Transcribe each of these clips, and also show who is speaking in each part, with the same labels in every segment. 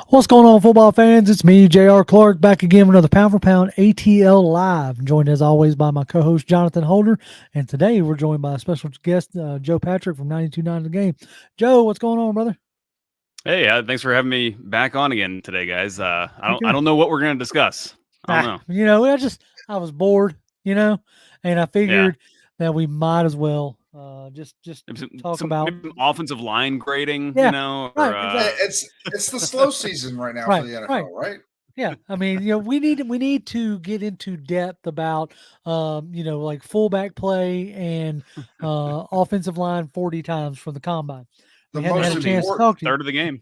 Speaker 1: What's going on, football fans? It's me, J.R. Clark, back again with another Pound for Pound ATL Live. Joined as always by my co-host Jonathan Holder, and today we're joined by a special guest, Joe Patrick from 92.9 The Game. Joe, what's going on, brother?
Speaker 2: Hey, thanks for having me back on again today, guys. I
Speaker 1: Okay.
Speaker 2: don't know what we're gonna discuss. I don't know.
Speaker 1: I was bored, and I
Speaker 2: Yeah,
Speaker 1: figured that we might as well just
Speaker 2: maybe
Speaker 1: talk about.
Speaker 2: maybe some offensive line grading,
Speaker 1: Yeah,
Speaker 2: or
Speaker 1: right, exactly.
Speaker 3: It's the slow season right now for
Speaker 1: Right,
Speaker 3: the
Speaker 1: right.
Speaker 3: NFL, right?
Speaker 1: Yeah, I mean, we need to get into depth about like fullback play and offensive line 40 times from the combine. We
Speaker 3: The
Speaker 1: hadn't had
Speaker 3: most
Speaker 1: a
Speaker 2: it'll be
Speaker 1: chance to
Speaker 3: important,
Speaker 1: talk to you.
Speaker 2: start of the game.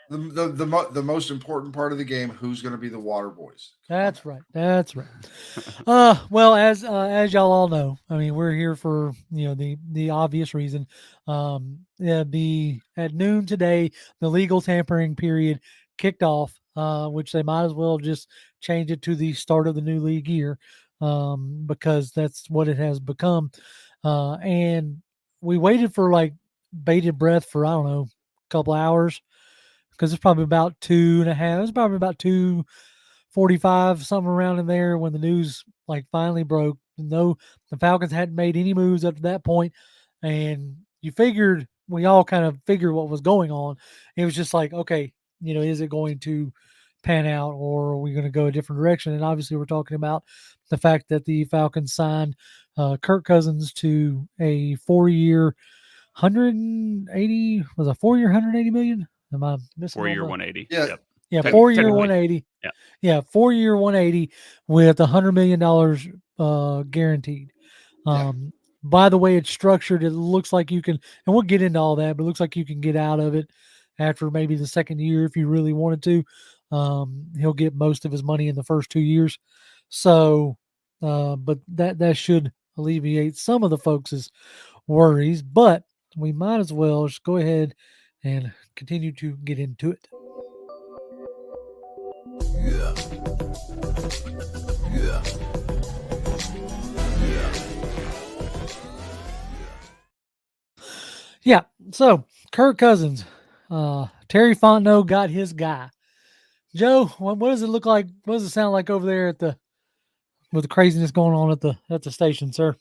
Speaker 3: the most important part of the game: who's going to be the water boys? Come on
Speaker 1: That's
Speaker 3: now.
Speaker 1: right. That's right. Well, as y'all all know, I mean, we're here for the obvious reason. The at noon today, the legal tampering period kicked off, which they might as well just change it to the start of the new league year, because that's what it has become. And we waited for like bated breath for I don't know, a couple hours because it's probably about 2.5. It's probably about 2:45, something around in there when the news like finally broke. No, the Falcons hadn't made any moves up to that point, and we all kind of figured what was going on. It was just like, okay, is it going to pan out or are we going to go a different direction? And obviously, we're talking about the fact that the Falcons signed Kirk Cousins to a 4-year, 180 was a 4-year, 180 million. Am I missing
Speaker 2: 4
Speaker 1: all
Speaker 2: year
Speaker 1: the?
Speaker 2: 180.
Speaker 3: Yeah,
Speaker 2: Yep.
Speaker 1: Yeah, 4-year
Speaker 2: Technically.
Speaker 1: 180.
Speaker 2: Yeah.
Speaker 1: Yeah, 4-year 180 with $100 million guaranteed.
Speaker 3: yeah.
Speaker 1: By the way it's structured, it looks like you can, and we'll get into all that, but it looks like you can get out of it after maybe the second year if you really wanted to. He'll get most of his money in the first 2 years. So, but that should alleviate some of the folks' worries. But we might as well just go ahead and continue to get into it. Yeah. So Kirk Cousins, Terry Fontenot got his guy. Joe, what does it look like? What does it sound like over there with the craziness going on at the station, sir?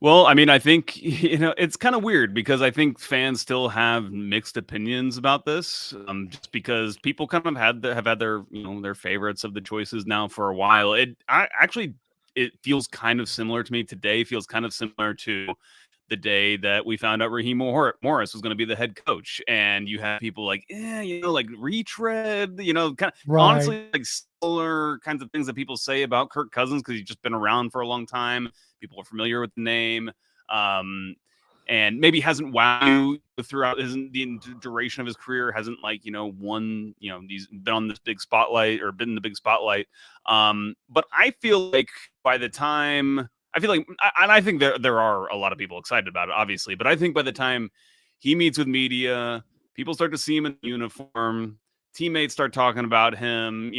Speaker 2: Well, I mean, I think it's kind of weird because I think fans still have mixed opinions about this, just because people kind of have had their their favorites of the choices now for a while. It feels kind of similar to me today. Feels kind of similar to the day that we found out Raheem Morris was going to be the head coach, and you have people like, like retread, kind of
Speaker 1: Right.
Speaker 2: honestly like similar kinds of things that people say about Kirk Cousins because he's just been around for a long time. People are familiar with the name, and maybe hasn't wowed you throughout the duration of his career. Hasn't won. He's been on this big spotlight or been in the big spotlight. But I feel like by the time and I think there are a lot of people excited about it, obviously. But I think by the time he meets with media, people start to see him in uniform. Teammates start talking about him.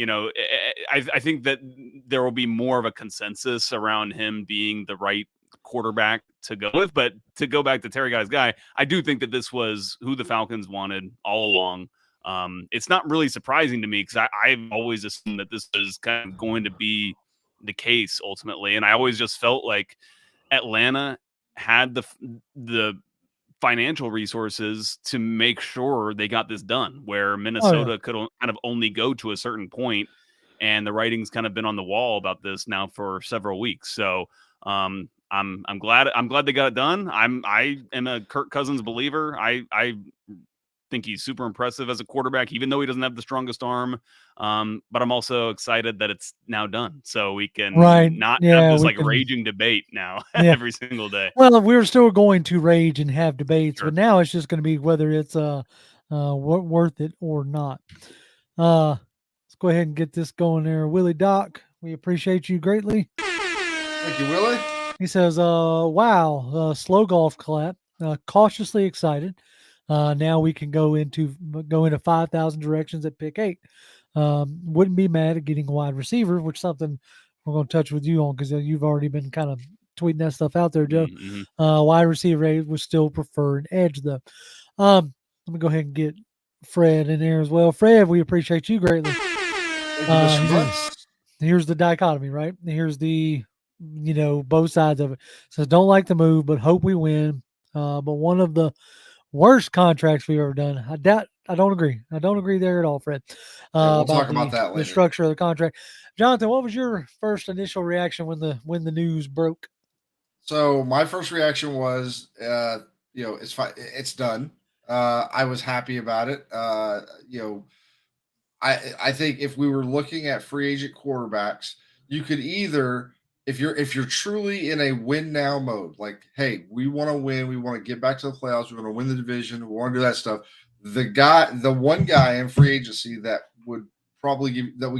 Speaker 2: I think that there will be more of a consensus around him being the right quarterback to go with. But to go back to Terry Guy's guy, I do think that this was who the Falcons wanted all along. It's not really surprising to me because I've always assumed that this is kind of going to be the case ultimately, and I always just felt like Atlanta had the financial resources to make sure they got this done, where Minnesota could kind of only go to a certain point, and the writing's kind of been on the wall about this now for several weeks. So I'm glad they got it done. I am a Kirk Cousins believer. I think he's super impressive as a quarterback, even though he doesn't have the strongest arm. But I'm also excited that it's now done, so we can not have this raging debate now every single day.
Speaker 1: Well, we're still going to rage and have debates,
Speaker 2: Sure.
Speaker 1: but now it's just going to be whether it's worth it or not. Let's go ahead and get this going there, Willie Doc. We appreciate you greatly.
Speaker 3: Thank you, Willie.
Speaker 1: He says, wow, slow golf clap. Cautiously excited. Now we can go into 5,000 directions at pick 8. Wouldn't be mad at getting a wide receiver, which is something we're going to touch with you on because you've already been kind of tweeting that stuff out there, Joe.
Speaker 2: Mm-hmm.
Speaker 1: Wide receiver would still prefer an edge, though. Let me go ahead and get Fred in there as well. Fred, we appreciate you greatly.
Speaker 3: Thank you, Mr. Butts.
Speaker 1: Here's the dichotomy, right? Here's the, both sides of it. Says don't like the move, but hope we win. But one of the worst contracts we've ever done. I don't agree. I don't agree there at all, Fred.
Speaker 3: Yeah, we'll talk about that
Speaker 1: the
Speaker 3: later.
Speaker 1: structure of the contract. Jonathan, what was your first initial reaction when the news broke?
Speaker 3: So my first reaction was, it's fine. It's done. I was happy about it. I think if we were looking at free agent quarterbacks, you could either, if you're truly in a win now mode, like, hey, we want to win, we want to get back to the playoffs, we want to win the division, we want to do that stuff. The one guy in free agency that would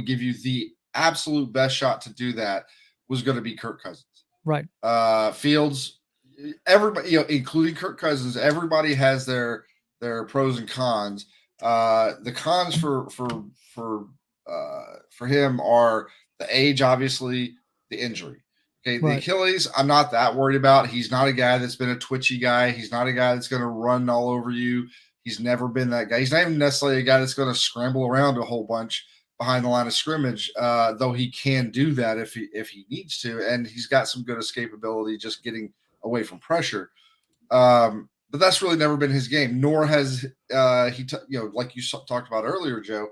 Speaker 3: give you the absolute best shot to do that was going to be Kirk Cousins.
Speaker 1: Right.
Speaker 3: Fields, everybody, including Kirk Cousins, everybody has their pros and cons. The cons for him are the age, obviously, the injury. Okay,
Speaker 1: Right.
Speaker 3: The Achilles, I'm not that worried about. He's not a guy that's been a twitchy guy. He's not a guy that's going to run all over you. He's never been that guy. He's not even necessarily a guy that's going to scramble around a whole bunch behind the line of scrimmage, though he can do that if he needs to, and he's got some good escapability just getting away from pressure. But that's really never been his game. Nor has like you talked about earlier, Joe.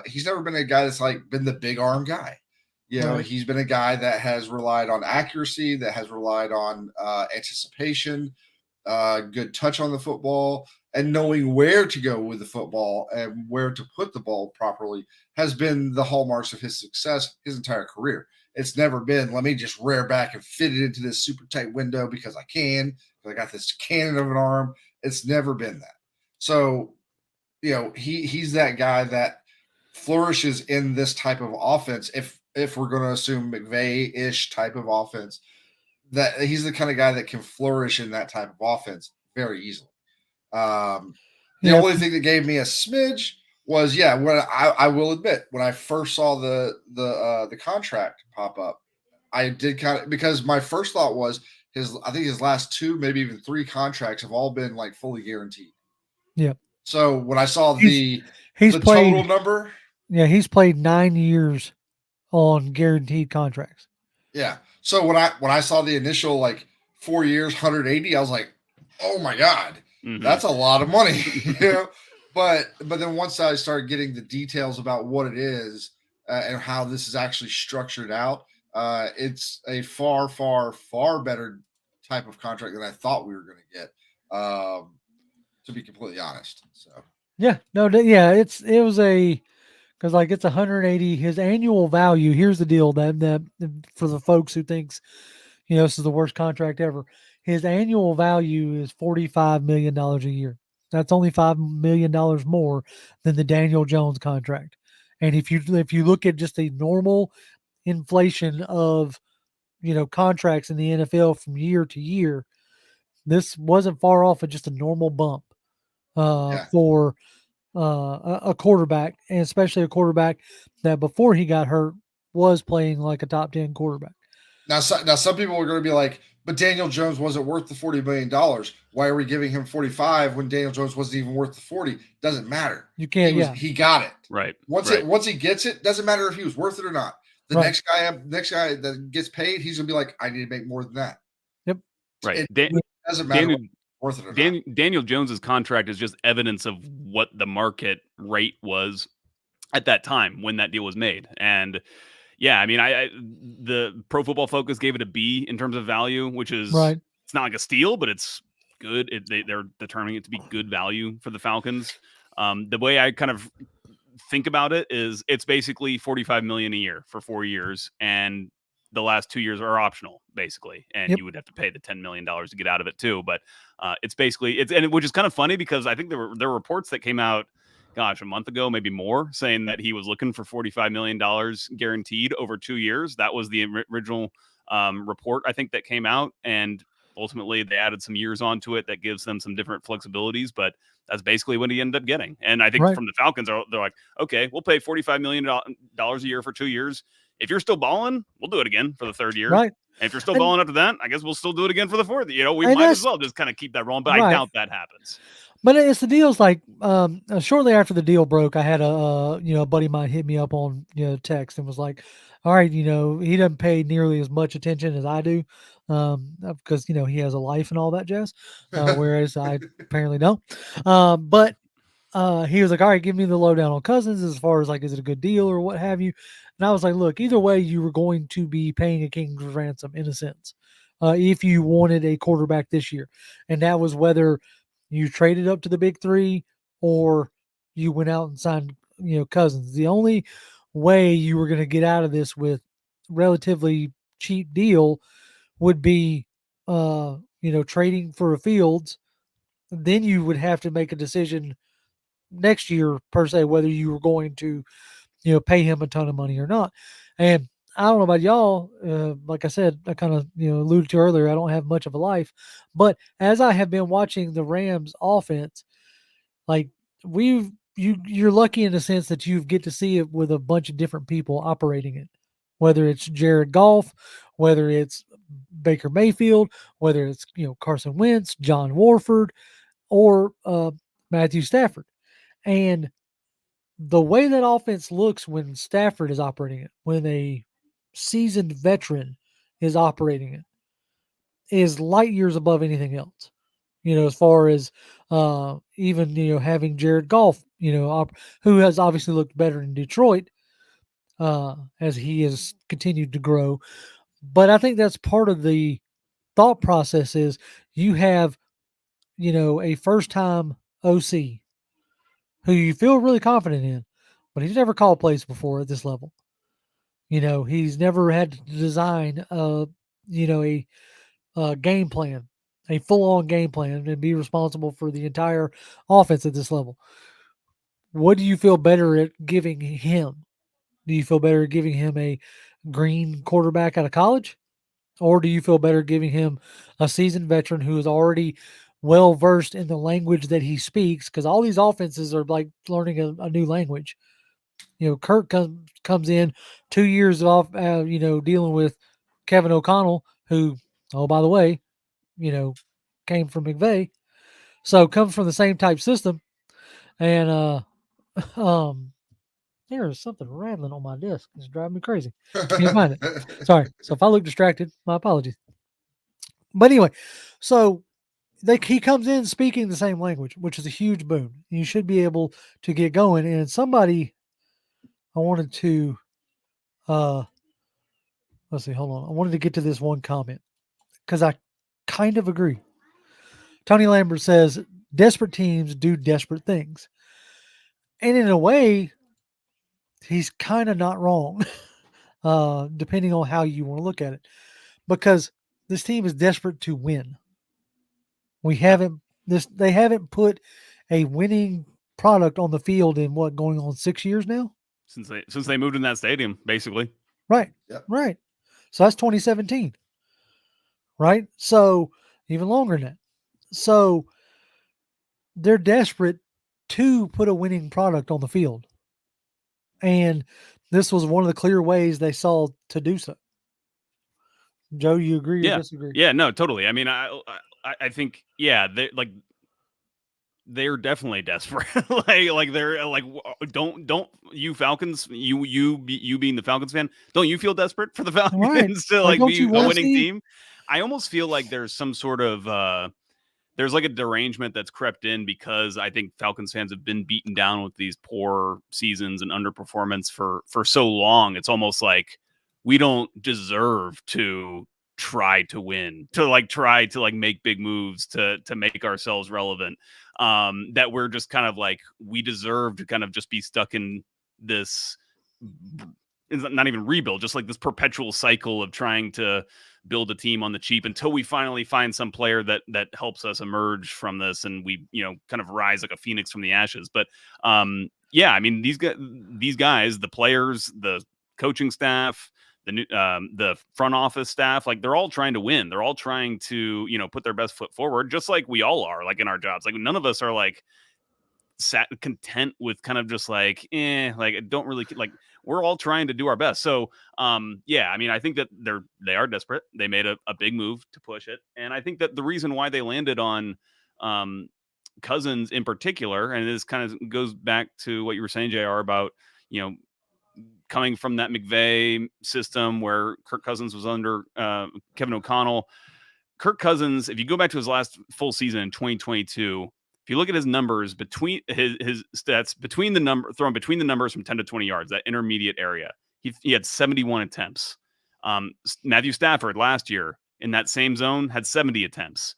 Speaker 3: He's never been a guy that's like been the big arm guy.
Speaker 1: Right.
Speaker 3: He's been a guy that has relied on accuracy, that has relied on anticipation, good touch on the football, and knowing where to go with the football and where to put the ball properly has been the hallmarks of his success his entire career. It's never been, let me just rear back and fit it into this super tight window because I can, because I got this cannon of an arm. It's never been that. So, he's that guy that flourishes in this type of offense. If we're going to assume McVay-ish type of offense, that he's the kind of guy that can flourish in that type of offense very easily. The only thing that gave me a smidge was, when I will admit, when I first saw the contract pop up, I did kind of, because my first thought was I think his last 2, maybe even 3 contracts have all been like fully guaranteed.
Speaker 1: Yeah.
Speaker 3: So when I saw
Speaker 1: he's
Speaker 3: the
Speaker 1: played,
Speaker 3: total number,
Speaker 1: he's played 9 years on guaranteed contracts.
Speaker 3: Yeah. So when I saw the initial like 4 years, 180, I was like, oh my God, that's a lot of money, But then once I started getting the details about what it is and how this is actually structured out, it's a far, far, far better type of contract than I thought we were going to get. To be completely honest, so
Speaker 1: it was because like it's 180. His annual value. Here's the deal that for the folks who thinks this is the worst contract ever. His annual value is $45 million a year. That's only $5 million more than the Daniel Jones contract. And if you look at just a normal inflation of contracts in the NFL from year to year, this wasn't far off of just a normal bump for a quarterback, and especially a quarterback that before he got hurt was playing like a top 10 quarterback.
Speaker 3: Now some people are going to be like, but Daniel Jones wasn't worth the $40 million. Why are we giving him 45 when Daniel Jones wasn't even worth the 40? Doesn't matter.
Speaker 1: You can't.
Speaker 3: He got it.
Speaker 2: Right.
Speaker 3: Once he gets it, doesn't matter if he was worth it or not. The next guy that gets paid, he's gonna be like, I need to make more than that.
Speaker 1: Yep.
Speaker 2: Right.
Speaker 3: It doesn't matter worth it or not.
Speaker 2: Daniel Jones's contract is just evidence of what the market rate was at that time when that deal was made. And yeah, I mean, the Pro Football Focus gave it a B in terms of value, which is
Speaker 1: right.
Speaker 2: It's not like a steal, but it's good. They're determining it to be good value for the Falcons. The way I kind of think about it is it's basically $45 million a year for 4 years, and the last 2 years are optional, basically, and you would have to pay the $10 million to get out of it too. But it's basically which is kind of funny because I think there were reports that came out, a month ago, maybe more, saying that he was looking for $45 million guaranteed over 2 years. That was the original report, I think, that came out. And ultimately, they added some years onto it that gives them some different flexibilities. But that's basically what he ended up getting. And I think from the Falcons, they're like, okay, we'll pay $45 million a year for 2 years. If you're still balling, we'll do it again for the 3rd year.
Speaker 1: Right.
Speaker 2: And if you're still balling after that, I guess we'll still do it again for the 4th. We might as well just kind of keep that rolling. But I doubt that happens.
Speaker 1: But it's the deal's like shortly after the deal broke, I had a buddy of mine hit me up on text and was like, "All right, he doesn't pay nearly as much attention as I do, because he has a life and all that jazz, whereas I apparently don't." But he was like, "All right, give me the lowdown on Cousins as far as like, is it a good deal or what have you?" And I was like, "Look, either way, you were going to be paying a king's ransom in a sense, if you wanted a quarterback this year, and that was whether you traded up to the big three or you went out and signed, Cousins. The only way you were going to get out of this with relatively cheap deal would be, trading for a Fields. Then you would have to make a decision next year per se whether you were going to pay him a ton of money or not. And I don't know about y'all. Like I said, I kind of alluded to earlier. I don't have much of a life, but as I have been watching the Rams offense, like you're lucky in the sense that you get to see it with a bunch of different people operating it. Whether it's Jared Goff, whether it's Baker Mayfield, whether it's Carson Wentz, John Warford, or Matthew Stafford, and the way that offense looks when Stafford is operating it, when a seasoned veteran is operating it, is light years above anything else. As far as even having Jared Goff, who has obviously looked better in Detroit as he has continued to grow. But I think that's part of the thought process is you have a first time OC who you feel really confident in, but he's never called plays before at this level. He's never had to design a game plan, a full-on game plan, and be responsible for the entire offense at this level. What do you feel better at giving him? Do you feel better giving him a green quarterback out of college? Or do you feel better giving him a seasoned veteran who is already well versed in the language that he speaks? Because all these offenses are like learning a new language. Kirk comes in 2 years off, dealing with Kevin O'Connell, who, oh, by the way, came from McVay. So comes from the same type system. And um, there's something rattling on my desk. It's driving me crazy. Can't find it. Sorry. So if I look distracted, my apologies. But anyway, so he comes in speaking the same language, which is a huge boon. You should be able to get going. And somebody I wanted to let's see, hold on. I wanted to get to this one comment because I kind of agree. Tony Lambert says desperate teams do desperate things. And in a way, he's kind of not wrong, depending on how you want to look at it. Because this team is desperate to win. They haven't put a winning product on the field in going on 6 years now?
Speaker 2: Since they moved in that stadium, basically.
Speaker 1: Right.
Speaker 3: Yep.
Speaker 1: Right. So that's 2017. Right? So even longer than that. So they're desperate to put a winning product on the field. And this was one of the clear ways they saw to do so. Joe, you agree or disagree?
Speaker 2: Yeah, no, totally. I mean, I think, yeah, they're definitely desperate. like they're like, don't you Falcons, you being the Falcons fan, don't you feel desperate for the Falcons
Speaker 1: Right.
Speaker 2: to
Speaker 1: Like, don't
Speaker 2: be
Speaker 1: you
Speaker 2: a
Speaker 1: wanna
Speaker 2: winning
Speaker 1: see-
Speaker 2: team? I almost feel like there's some sort of there's like a derangement that's crept in because I think Falcons fans have been beaten down with these poor seasons and underperformance for so long. It's almost like we don't deserve to try to win, to try to make big moves to make ourselves relevant. That we're just kind of like, we deserve to kind of just be stuck in this, it's not even rebuild, just like this perpetual cycle of trying to build a team on the cheap until we finally find some player that helps us emerge from this, and we kind of rise like a phoenix from the ashes. But yeah, I mean, these guys, the players, the coaching staff, the front office staff, like, they're all trying to win. They're all trying to put their best foot forward, just like we all are, like, in our jobs. Like, none of us are like content with kind of just like, like, I don't really like, we're all trying to do our best. So yeah, I mean, I think that they are desperate. They made a big move to push it, and I think that the reason why they landed on Cousins in particular, and this kind of goes back to what you were saying, JR, about, coming from that McVay system where Kirk Cousins was under Kevin O'Connell. Kirk Cousins, if you go back to his last full season in 2022, if you look at his numbers between his stats between the numbers from 10 to 20 yards, that intermediate area, he had 71 attempts. Matthew Stafford last year in that same zone had 70 attempts.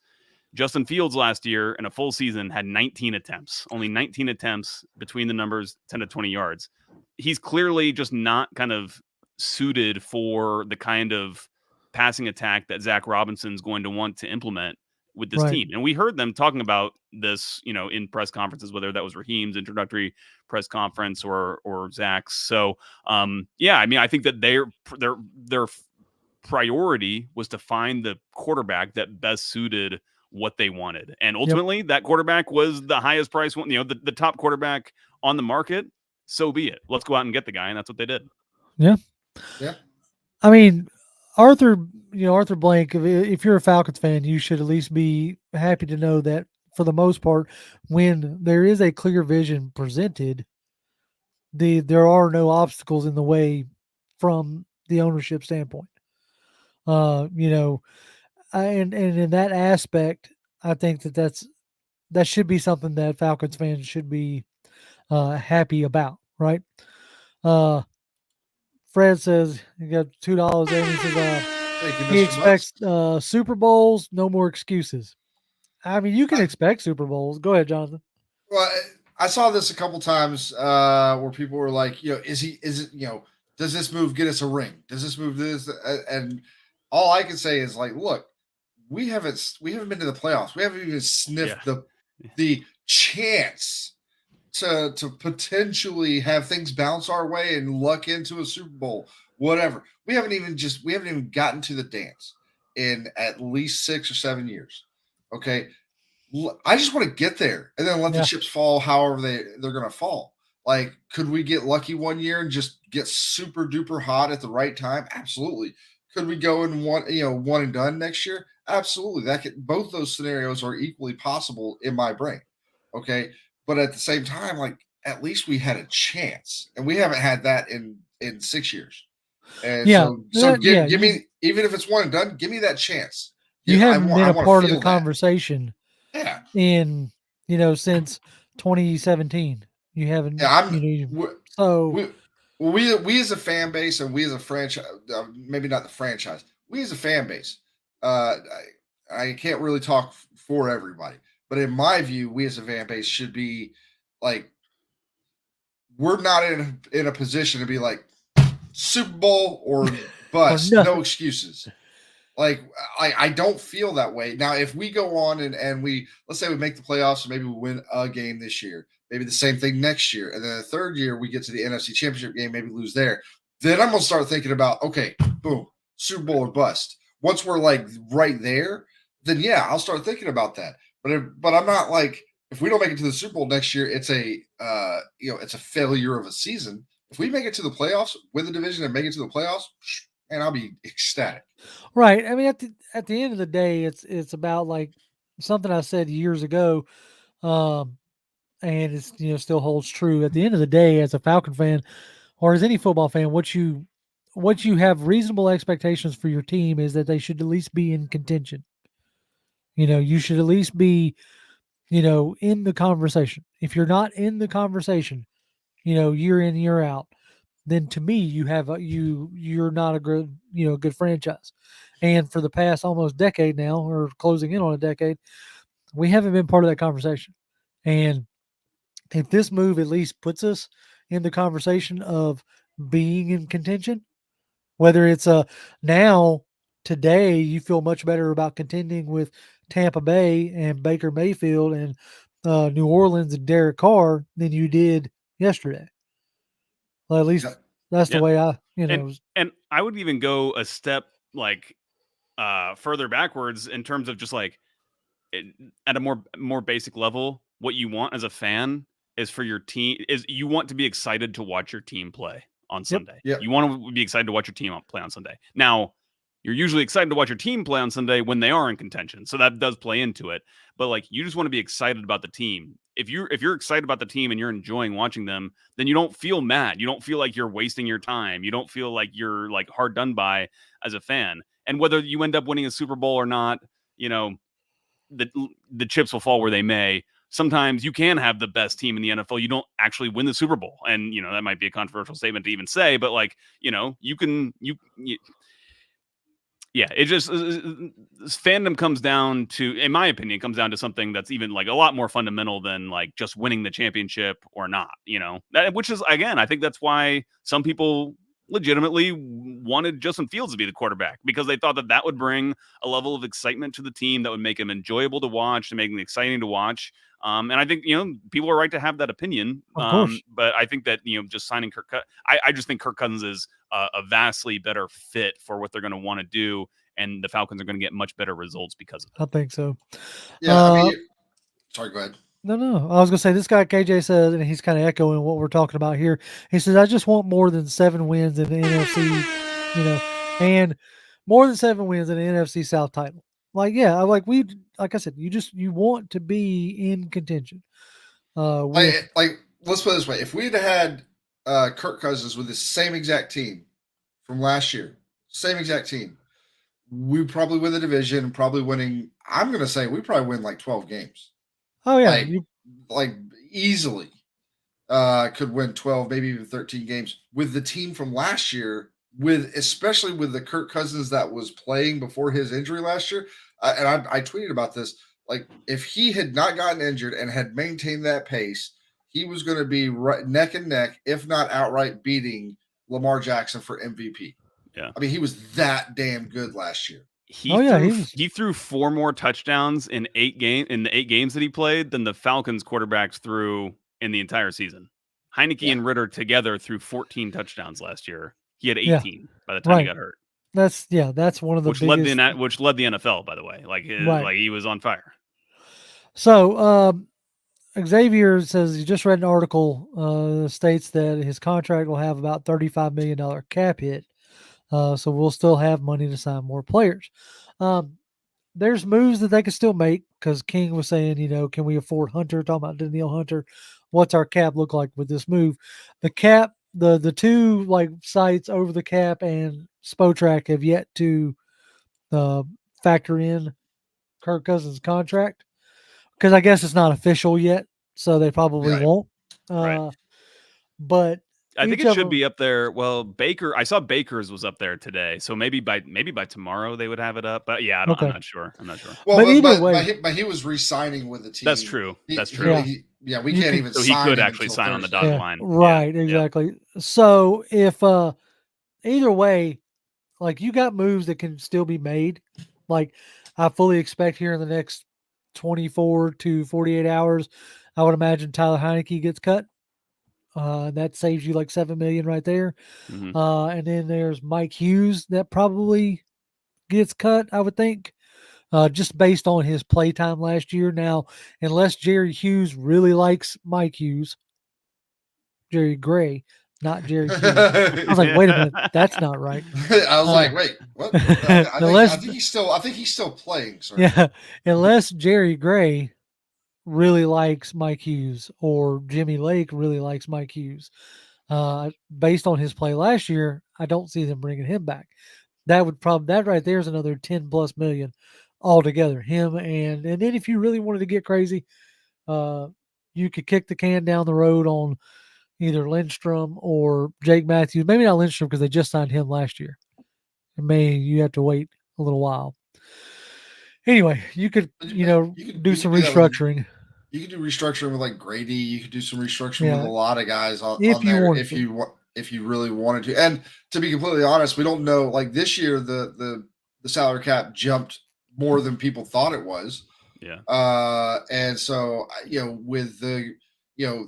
Speaker 2: Justin Fields last year in a full season had 19 attempts, only 19 attempts between the numbers 10 to 20 yards. He's clearly just not kind of suited for the kind of passing attack that Zach Robinson's going to want to implement with this team. And we heard them talking about this, in press conferences, whether that was Raheem's introductory press conference or Zach's. So, I think that their priority was to find the quarterback that best suited what they wanted. And ultimately that quarterback was the highest price one, the top quarterback on the market. So be it. Let's go out and get the guy. And that's what they did.
Speaker 1: Yeah.
Speaker 3: Yeah.
Speaker 1: I mean, Arthur Blank, if you're a Falcons fan, you should at least be happy to know that for the most part, when there is a clear vision presented, there are no obstacles in the way from the ownership standpoint. And in that aspect, I think that should be something that Falcons fans should be happy about, right? Fred says you got $2 there. And he says he expects Super Bowls, no more excuses. I mean, you can expect Super Bowls. Go ahead, Jonathan.
Speaker 3: Well, I saw this a couple times where people were like, does this move get us a ring? Does this move this? And all I can say is like, look, we haven't been to the playoffs. We haven't even sniffed the chance to potentially have things bounce our way and luck into a Super Bowl, whatever. We haven't even gotten to the dance in at least 6 or 7 years. Okay. I just want to get there and then let the chips fall however they're going to fall. Like, could we get lucky one year and just get super duper hot at the right time? Absolutely. Could we go in one and done next year? Absolutely. Both those scenarios are equally possible in my brain. Okay. But at the same time, like, at least we had a chance, and we haven't had that in 6 years. And give me, even if it's one and done, give me that chance.
Speaker 1: You haven't been a part of the conversation.
Speaker 3: Yeah.
Speaker 1: In since 2017, you haven't.
Speaker 3: Yeah, we as a fan base and we as a franchise, maybe not the franchise, we as a fan base. I can't really talk for everybody, but in my view, we as a fan base should be like, we're not in a position to be like Super Bowl or bust, no excuses. Like, I don't feel that way. Now, if we go on and let's say we make the playoffs, or maybe we win a game this year, maybe the same thing next year, and then the third year we get to the NFC Championship game, maybe lose there, then I'm going to start thinking about, okay, boom, Super Bowl or bust. Once we're like right there, then I'll start thinking about that. But I'm not like, if we don't make it to the Super Bowl next year, it's a failure of a season. If we make it to the playoffs, win the division and make it to the playoffs, and I'll be ecstatic.
Speaker 1: Right. I mean, at the end of the day, it's about like something I said years ago, and it's still holds true. At the end of the day, as a Falcon fan or as any football fan, what you have reasonable expectations for your team is that they should at least be in contention. You should at least be, in the conversation. If you're not in the conversation, year in, year out, then to me, you're not a good, good franchise. And for the past almost decade now, or closing in on a decade, we haven't been part of that conversation. And if this move at least puts us in the conversation of being in contention, whether it's now, today, you feel much better about contending with Tampa Bay and Baker Mayfield and New Orleans and Derek Carr than you did yesterday. Well, at least that's the way
Speaker 2: and I would even go a step like further backwards in terms of just like at a more basic level. What you want as a fan is for your team is you want to be excited to watch your team play on Sunday.
Speaker 3: Yep.
Speaker 2: You want to be excited to watch your team play on Sunday. Now, you're usually excited to watch your team play on Sunday when they are in contention. So that does play into it. But like, you just want to be excited about the team. If you're excited about the team and you're enjoying watching them, then you don't feel mad. You don't feel like you're wasting your time. You don't feel like you're like hard done by as a fan. And whether you end up winning a Super Bowl or not, the chips will fall where they may. Sometimes you can have the best team in the NFL. You don't actually win the Super Bowl. And, that might be a controversial statement to even say, but like, it just fandom comes down to, in my opinion, comes down to something that's even like a lot more fundamental than like just winning the championship or not, which is, again, I think that's why some people legitimately wanted Justin Fields to be the quarterback, because they thought that would bring a level of excitement to the team that would make him enjoyable to watch, to make him exciting to watch. And I think, people are right to have that opinion.
Speaker 1: Of course.
Speaker 2: But I think that, just signing Kirk Cousins, I just think Kirk Cousins is a vastly better fit for what they're going to want to do. And the Falcons are going to get much better results because of it.
Speaker 1: I think so.
Speaker 3: Yeah. Sorry, go ahead.
Speaker 1: No. I was going to say, this guy KJ says, and he's kind of echoing what we're talking about here. He says, I just want more than 7 wins in the NFC, and more than 7 wins in the NFC South title. Like, yeah, like I said, you want to be in contention.
Speaker 3: Let's put it this way. If we'd had Kirk Cousins with the same exact team from last year, same exact team, we probably win the division, probably winning. I'm going to say we probably win like 12 games.
Speaker 1: Oh, yeah.
Speaker 3: Like easily could win 12, maybe even 13 games with the team from last year, especially with the Kirk Cousins that was playing before his injury last year. And I tweeted about this. Like, if he had not gotten injured and had maintained that pace, he was going to be neck and neck, if not outright beating Lamar Jackson for MVP.
Speaker 2: Yeah.
Speaker 3: I mean, he was that damn good last year.
Speaker 2: He threw 4 more touchdowns in the 8 games that he played than the Falcons quarterbacks threw in the entire season. Heineke and Ritter together threw 14 touchdowns last year. He had 18 by the time he got hurt.
Speaker 1: That's one of the
Speaker 2: which led the NFL, by the way. Like he was on fire.
Speaker 1: So Xavier says he just read an article states that his contract will have about $35 million cap hit. So we'll still have money to sign more players. There's moves that they can still make, because King was saying, can we afford Hunter? Talking about Danielle Hunter. What's our cap look like with this move? The cap, the two like sites Over the Cap and Spotrac have yet to factor in Kirk Cousins' contract, because I guess it's not official yet, so they probably won't.
Speaker 2: Right.
Speaker 1: But
Speaker 2: I think it should be up there. Well, I saw Baker's was up there today, so maybe by tomorrow they would have it up. But yeah, I'm not sure.
Speaker 3: Well, but either way, but he was re-signing with the team.
Speaker 2: That's true. That's true.
Speaker 3: We can't even.
Speaker 2: So he could actually sign on the dotted line.
Speaker 1: Right. Yeah, exactly. Yeah. So if either way, like, you got moves that can still be made. Like, I fully expect here in the next 24 to 48 hours, I would imagine Tyler Heineke gets cut. That saves you like $7 million right there.
Speaker 2: Mm-hmm.
Speaker 1: And then there's Mike Hughes that probably gets cut, I would think, just based on his play time last year. Now, unless Jerry Hughes really likes Mike Hughes, Jerry Gray, not Jerry Hughes. I was like, wait a minute, that's not right.
Speaker 3: I was like, wait, what? I think he's still playing. Sorry.
Speaker 1: Yeah, unless Jerry Gray really likes Mike Hughes, or Jimmy Lake really likes Mike Hughes. Based on his play last year, I don't see them bringing him back. That right there is another 10 plus million altogether. Him and then if you really wanted to get crazy, you could kick the can down the road on either Lindstrom or Jake Matthews. Maybe not Lindstrom, because they just signed him last year. You have to wait a little while. Anyway, you could do some restructuring.
Speaker 3: You could do restructuring with like Grady. You could do some restructuring with a lot of guys on
Speaker 1: if
Speaker 3: you really wanted to. And to be completely honest, we don't know. Like, this year, the salary cap jumped more than people thought it was.
Speaker 2: Yeah.
Speaker 3: And so with the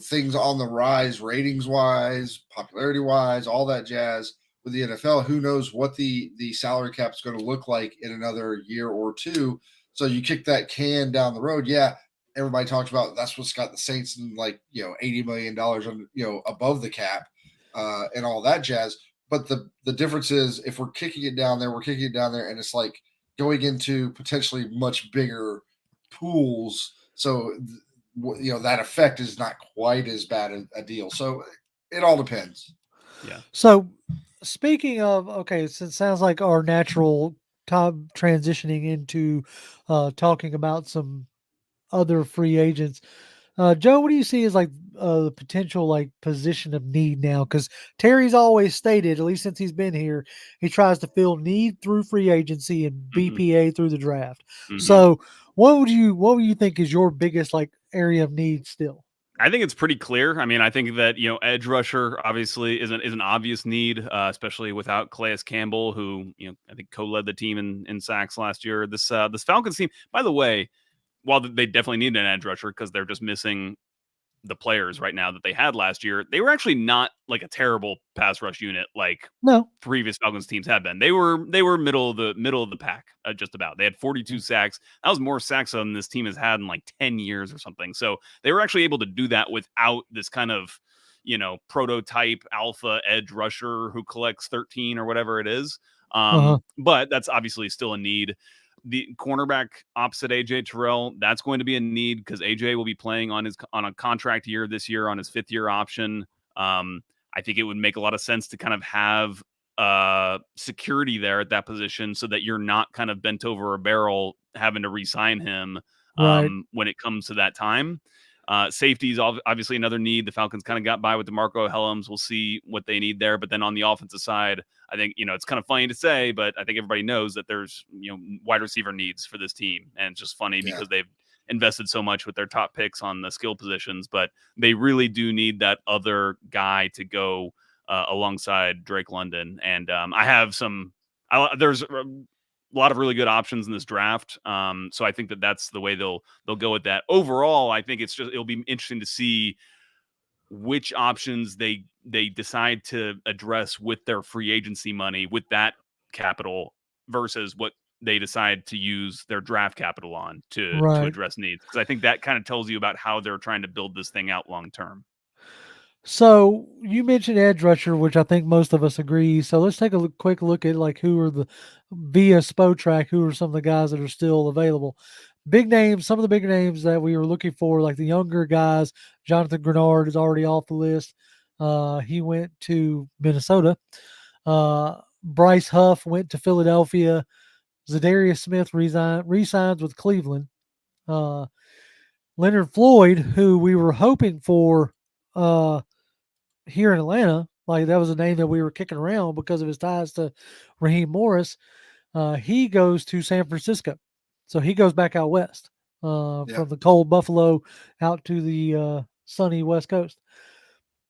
Speaker 3: things on the rise, ratings wise, popularity wise, all that jazz with the NFL, who knows what the salary cap is going to look like in another year or two. So you kick that can down the road. Yeah. Everybody talks about that's what's got the Saints in $80 million on, above the cap, and all that jazz. but the difference is if we're kicking it down there, and it's like going into potentially much bigger pools. So that effect is not quite as bad a deal. So it all depends.
Speaker 2: Yeah.
Speaker 1: So, speaking of, okay, so it sounds like our natural top transitioning into talking about some other free agents. Joe, what do you see as like the potential like position of need now? Because Terry's always stated, at least since he's been here, he tries to fill need through free agency and BPA through the draft. So, what would you think is your biggest like area of need still?
Speaker 2: I think it's pretty clear. I mean, I think that edge rusher obviously is an obvious need, especially without Calais Campbell, who I think co-led the team in sacks last year. This Falcons team, by the way, while they definitely need an edge rusher because they're just missing the players right now that they had last year, they were actually not like a terrible pass rush unit like
Speaker 1: No.
Speaker 2: previous Falcons teams have been. They were middle of the pack, just about. They had 42 sacks. That was more sacks than this team has had in like 10 years or something. So they were actually able to do that without this kind of prototype alpha edge rusher who collects 13 or whatever it is. But that's obviously still a need. The cornerback opposite AJ Terrell, that's going to be a need because AJ will be playing on a contract year this year on his 5th-year option. I think it would make a lot of sense to kind of have security there at that position so that you're not kind of bent over a barrel having to re-sign him when it comes to that time. Safety is obviously another need. The Falcons kind of got by with DeMarco Helms. We'll see what they need there. But then on the offensive side, I think, it's kind of funny to say, but I think everybody knows that there's, wide receiver needs for this team. And it's just funny because they've invested so much with their top picks on the skill positions, but they really do need that other guy to go alongside Drake London. And there's a lot of really good options in this draft. So I think that's the way they'll go with that. Overall, I think it'll be interesting to see which options they decide to address with their free agency money with that capital versus what they decide to use their draft capital on to address needs. Because I think that kind of tells you about how they're trying to build this thing out long term.
Speaker 1: So you mentioned edge rusher, which I think most of us agree. So let's take a quick look at like who are via Spotrac, who are some of the guys that are still available. Big names, some of the big names that we were looking for, like the younger guys. Jonathan Grenard is already off the list. He went to Minnesota. Bryce Huff went to Philadelphia. Zadarius Smith re-signs with Cleveland. Leonard Floyd, who we were hoping for here in Atlanta, like that was a name that we were kicking around because of his ties to Raheem Morris. He goes to San Francisco. So he goes back out west from the cold Buffalo out to the sunny West Coast.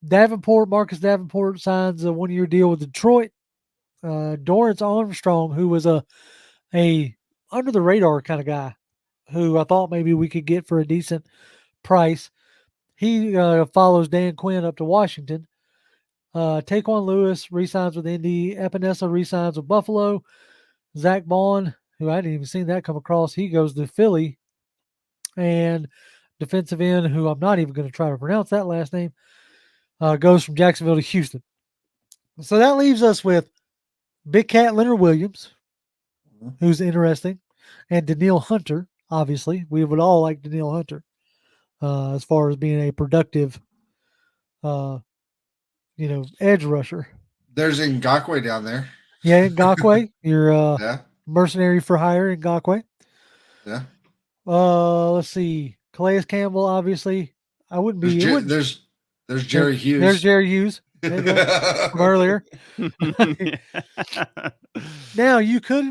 Speaker 1: Marcus Davenport signs a 1-year deal with Detroit. Dorrance Armstrong, who was a under the radar kind of guy, who I thought maybe we could get for a decent price. He follows Dan Quinn up to Washington. Taquan Lewis re-signs with Indy. Epinesa re-signs with Buffalo. Zach Bond, who I didn't even see that come across, he goes to Philly. And defensive end, who I'm not even going to try to pronounce that last name, goes from Jacksonville to Houston. So that leaves us with Big Cat Leonard Williams, who's interesting, and Danielle Hunter, obviously. We would all like Danielle Hunter as far as being a productive, edge rusher.
Speaker 3: There's Ngakoue down there.
Speaker 1: Yeah, Ngakoue. You're mercenary for hire, Ngakoue.
Speaker 3: Yeah.
Speaker 1: Let's see. Calais Campbell, obviously. I wouldn't be.
Speaker 3: There's Jerry Hughes.
Speaker 1: There's Jerry Hughes from earlier. Now you could.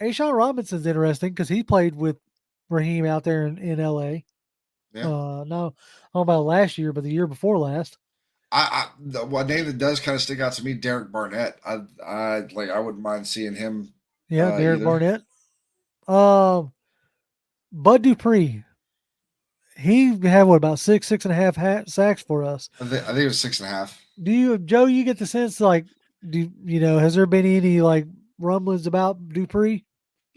Speaker 1: Ashawn Robinson's interesting because he played with Raheem out there in L.A.
Speaker 3: Yeah.
Speaker 1: No, I don't know about last year, but the year before last.
Speaker 3: The one name that does kind of stick out to me, Derek Barnett. I wouldn't mind seeing him.
Speaker 1: Yeah, Derek Barnett. Bud Dupree. He had about 6.5 sacks for us.
Speaker 3: I think it was 6.5.
Speaker 1: Do you, Joe? You get the sense like, has there been any like rumblings about Dupree?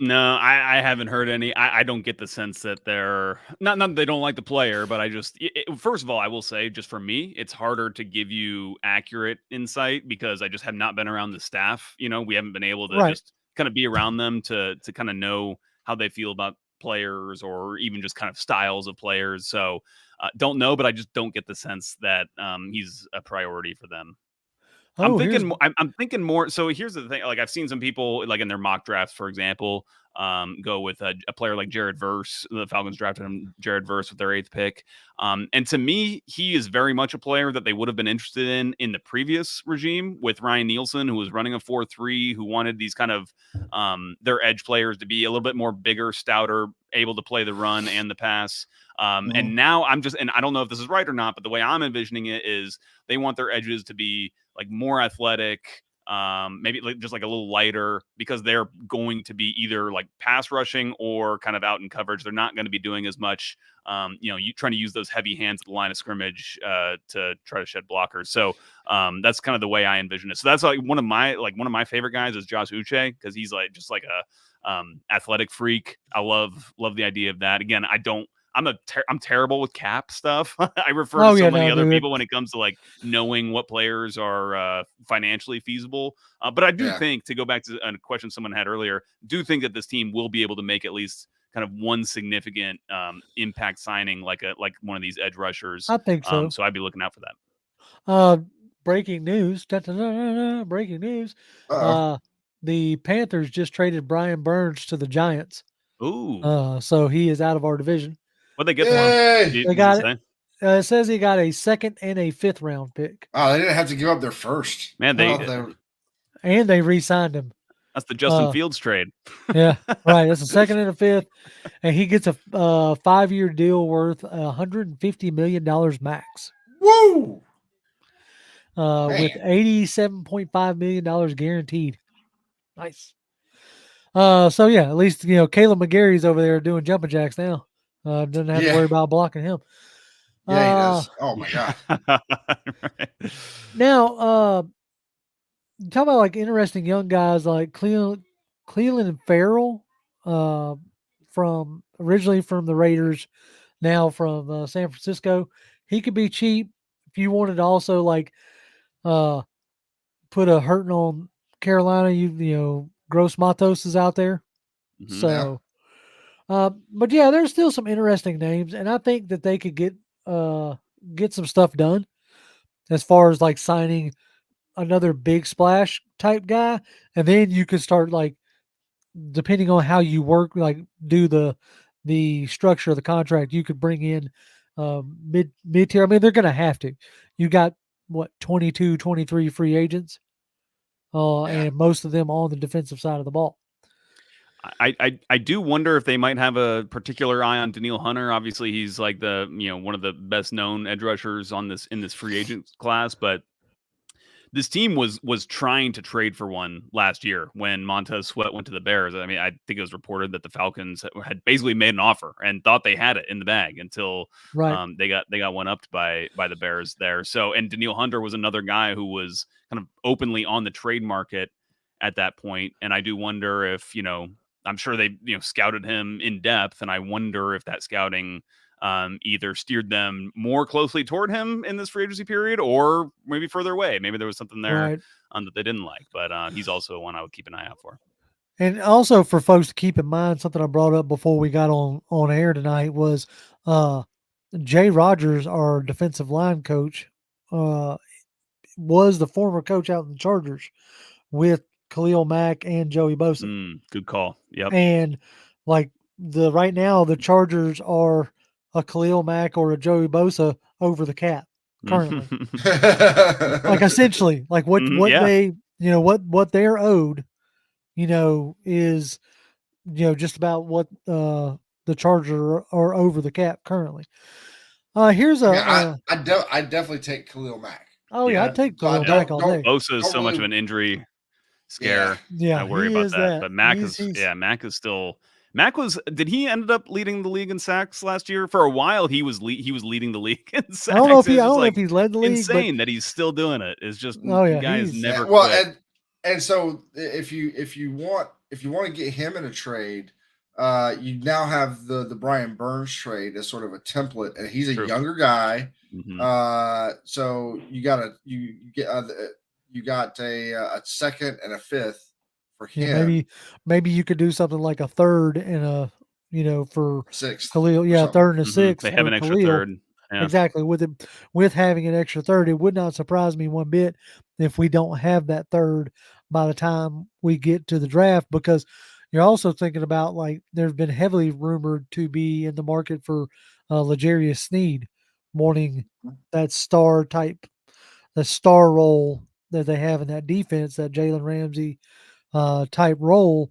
Speaker 2: No, I haven't heard any. I don't get the sense that they're not that they don't like the player, but I just first of all, I will say, just for me, it's harder to give you accurate insight because I just have not been around the staff. We haven't been able to
Speaker 1: Right.
Speaker 2: just kind of be around them to kind of know how they feel about players or even just kind of styles of players. So don't know, but I just don't get the sense that he's a priority for them. I'm
Speaker 1: Oh, here's
Speaker 2: thinking. I'm thinking more. So here's the thing. Like I've seen some people, like in their mock drafts, for example, go with a player like Jared Verse. The Falcons drafted him, Jared Verse, with their 8th pick. And to me, he is very much a player that they would have been interested in the previous regime with Ryan Nielsen, who was running a 4-3, who wanted these kind of their edge players to be a little bit more bigger, stouter, able to play the run and the pass. And now and I don't know if this is right or not, but the way I'm envisioning it is they want their edges to be like more athletic, maybe just like a little lighter, because they're going to be either like pass rushing or kind of out in coverage. They're not going to be doing as much, you trying to use those heavy hands at the line of scrimmage to try to shed blockers. So that's kind of the way I envision it. So that's like one of my favorite guys is Josh Uche, because he's like just like a athletic freak. I love the idea of that. Again, I'm terrible with cap stuff. I refer to so many other people when it comes to like knowing what players are financially feasible. But I do think, to go back to a question someone had earlier, do think that this team will be able to make at least kind of one significant impact signing, like one of these edge rushers.
Speaker 1: I think so.
Speaker 2: So I'd be looking out for that.
Speaker 1: Breaking news. Breaking news. The Panthers just traded Brian Burns to the Giants.
Speaker 2: Ooh.
Speaker 1: So he is out of our division.
Speaker 2: What'd they get for him?
Speaker 1: They got it. It says he got a 2nd and a 5th round pick.
Speaker 3: Oh, they didn't have to give up their first.
Speaker 2: Man,
Speaker 1: and they re-signed him.
Speaker 2: That's the Justin Fields trade.
Speaker 1: Yeah, right. That's a 2nd and a 5th, and he gets a 5-year deal worth $150 million max.
Speaker 3: Woo!
Speaker 1: With $87.5 million guaranteed. Nice. So yeah, at least Caleb McGarry's over there doing jumping jacks now. Doesn't have to worry about blocking him.
Speaker 3: Yeah, he does. Oh my god.
Speaker 1: Right. Now, talk about like interesting young guys like Cleveland and Farrell, originally from the Raiders, now from San Francisco. He could be cheap if you wanted to also like put a hurting on Carolina. Gross Matos is out there. Mm-hmm. So, but yeah, there's still some interesting names, and I think that they could get some stuff done as far as like signing another big splash type guy, and then you could start like, depending on how you work, like do the structure of the contract, you could bring in mid tier. I mean, they're going to have to. You got 22, 23 free agents, and most of them on the defensive side of the ball.
Speaker 2: I do wonder if they might have a particular eye on Danielle Hunter. Obviously, he's like one of the best known edge rushers in this free agent class, but this team was trying to trade for one last year when Montez Sweat went to the Bears. I mean, I think it was reported that the Falcons had basically made an offer and thought they had it in the bag until they got one upped by the Bears there. So, and Danielle Hunter was another guy who was kind of openly on the trade market at that point. And I do wonder if, I'm sure they, scouted him in depth, and I wonder if that scouting either steered them more closely toward him in this free agency period, or maybe further away. Maybe there was something there that they didn't like, but he's also one I would keep an eye out for.
Speaker 1: And also for folks to keep in mind, something I brought up before we got on air tonight was Jay Rogers, our defensive line coach, was the former coach out in the Chargers with Khalil Mack and Joey Bosa.
Speaker 2: Good call. Yep.
Speaker 1: And like right now, the Chargers are a Khalil Mack or a Joey Bosa over the cap currently. Like essentially, like what they, what they're owed, is, just about what the Chargers are over the cap currently. Here's
Speaker 3: I definitely take Khalil Mack.
Speaker 1: Oh yeah, I'd take Khalil Mack all day.
Speaker 2: Bosa is so much of an injury scare.
Speaker 1: Yeah,
Speaker 2: I worry about that. But Mack is still. Mack did he end up leading the league in sacks last year? For a while, he was leading the league in sacks.
Speaker 1: I don't know if he's led the league.
Speaker 2: Insane that he's still doing it. It's just
Speaker 3: the
Speaker 2: guy is never
Speaker 3: quit.
Speaker 2: And
Speaker 3: And so if you want to get him in a trade, you now have the Brian Burns trade as sort of a template, and he's a
Speaker 2: True.
Speaker 3: younger guy.
Speaker 2: Mm-hmm.
Speaker 3: So you got you got a second and a fifth for
Speaker 1: Yeah,
Speaker 3: him,
Speaker 1: maybe you could do something like a third and a for
Speaker 3: sixth
Speaker 1: Khalil.
Speaker 3: or
Speaker 1: Yeah, a
Speaker 3: something.
Speaker 1: third and a
Speaker 2: Mm-hmm. They
Speaker 1: sixth
Speaker 2: have
Speaker 1: for
Speaker 2: an extra
Speaker 1: Khalil.
Speaker 2: third. Yeah.
Speaker 1: Exactly. With having an extra third, it would not surprise me one bit if we don't have that third by the time we get to the draft, because you're also thinking about, like, there's been heavily rumored to be in the market for L'Jarius Sneed, wanting that the star role that they have in that defense, that Jalen Ramsey type role.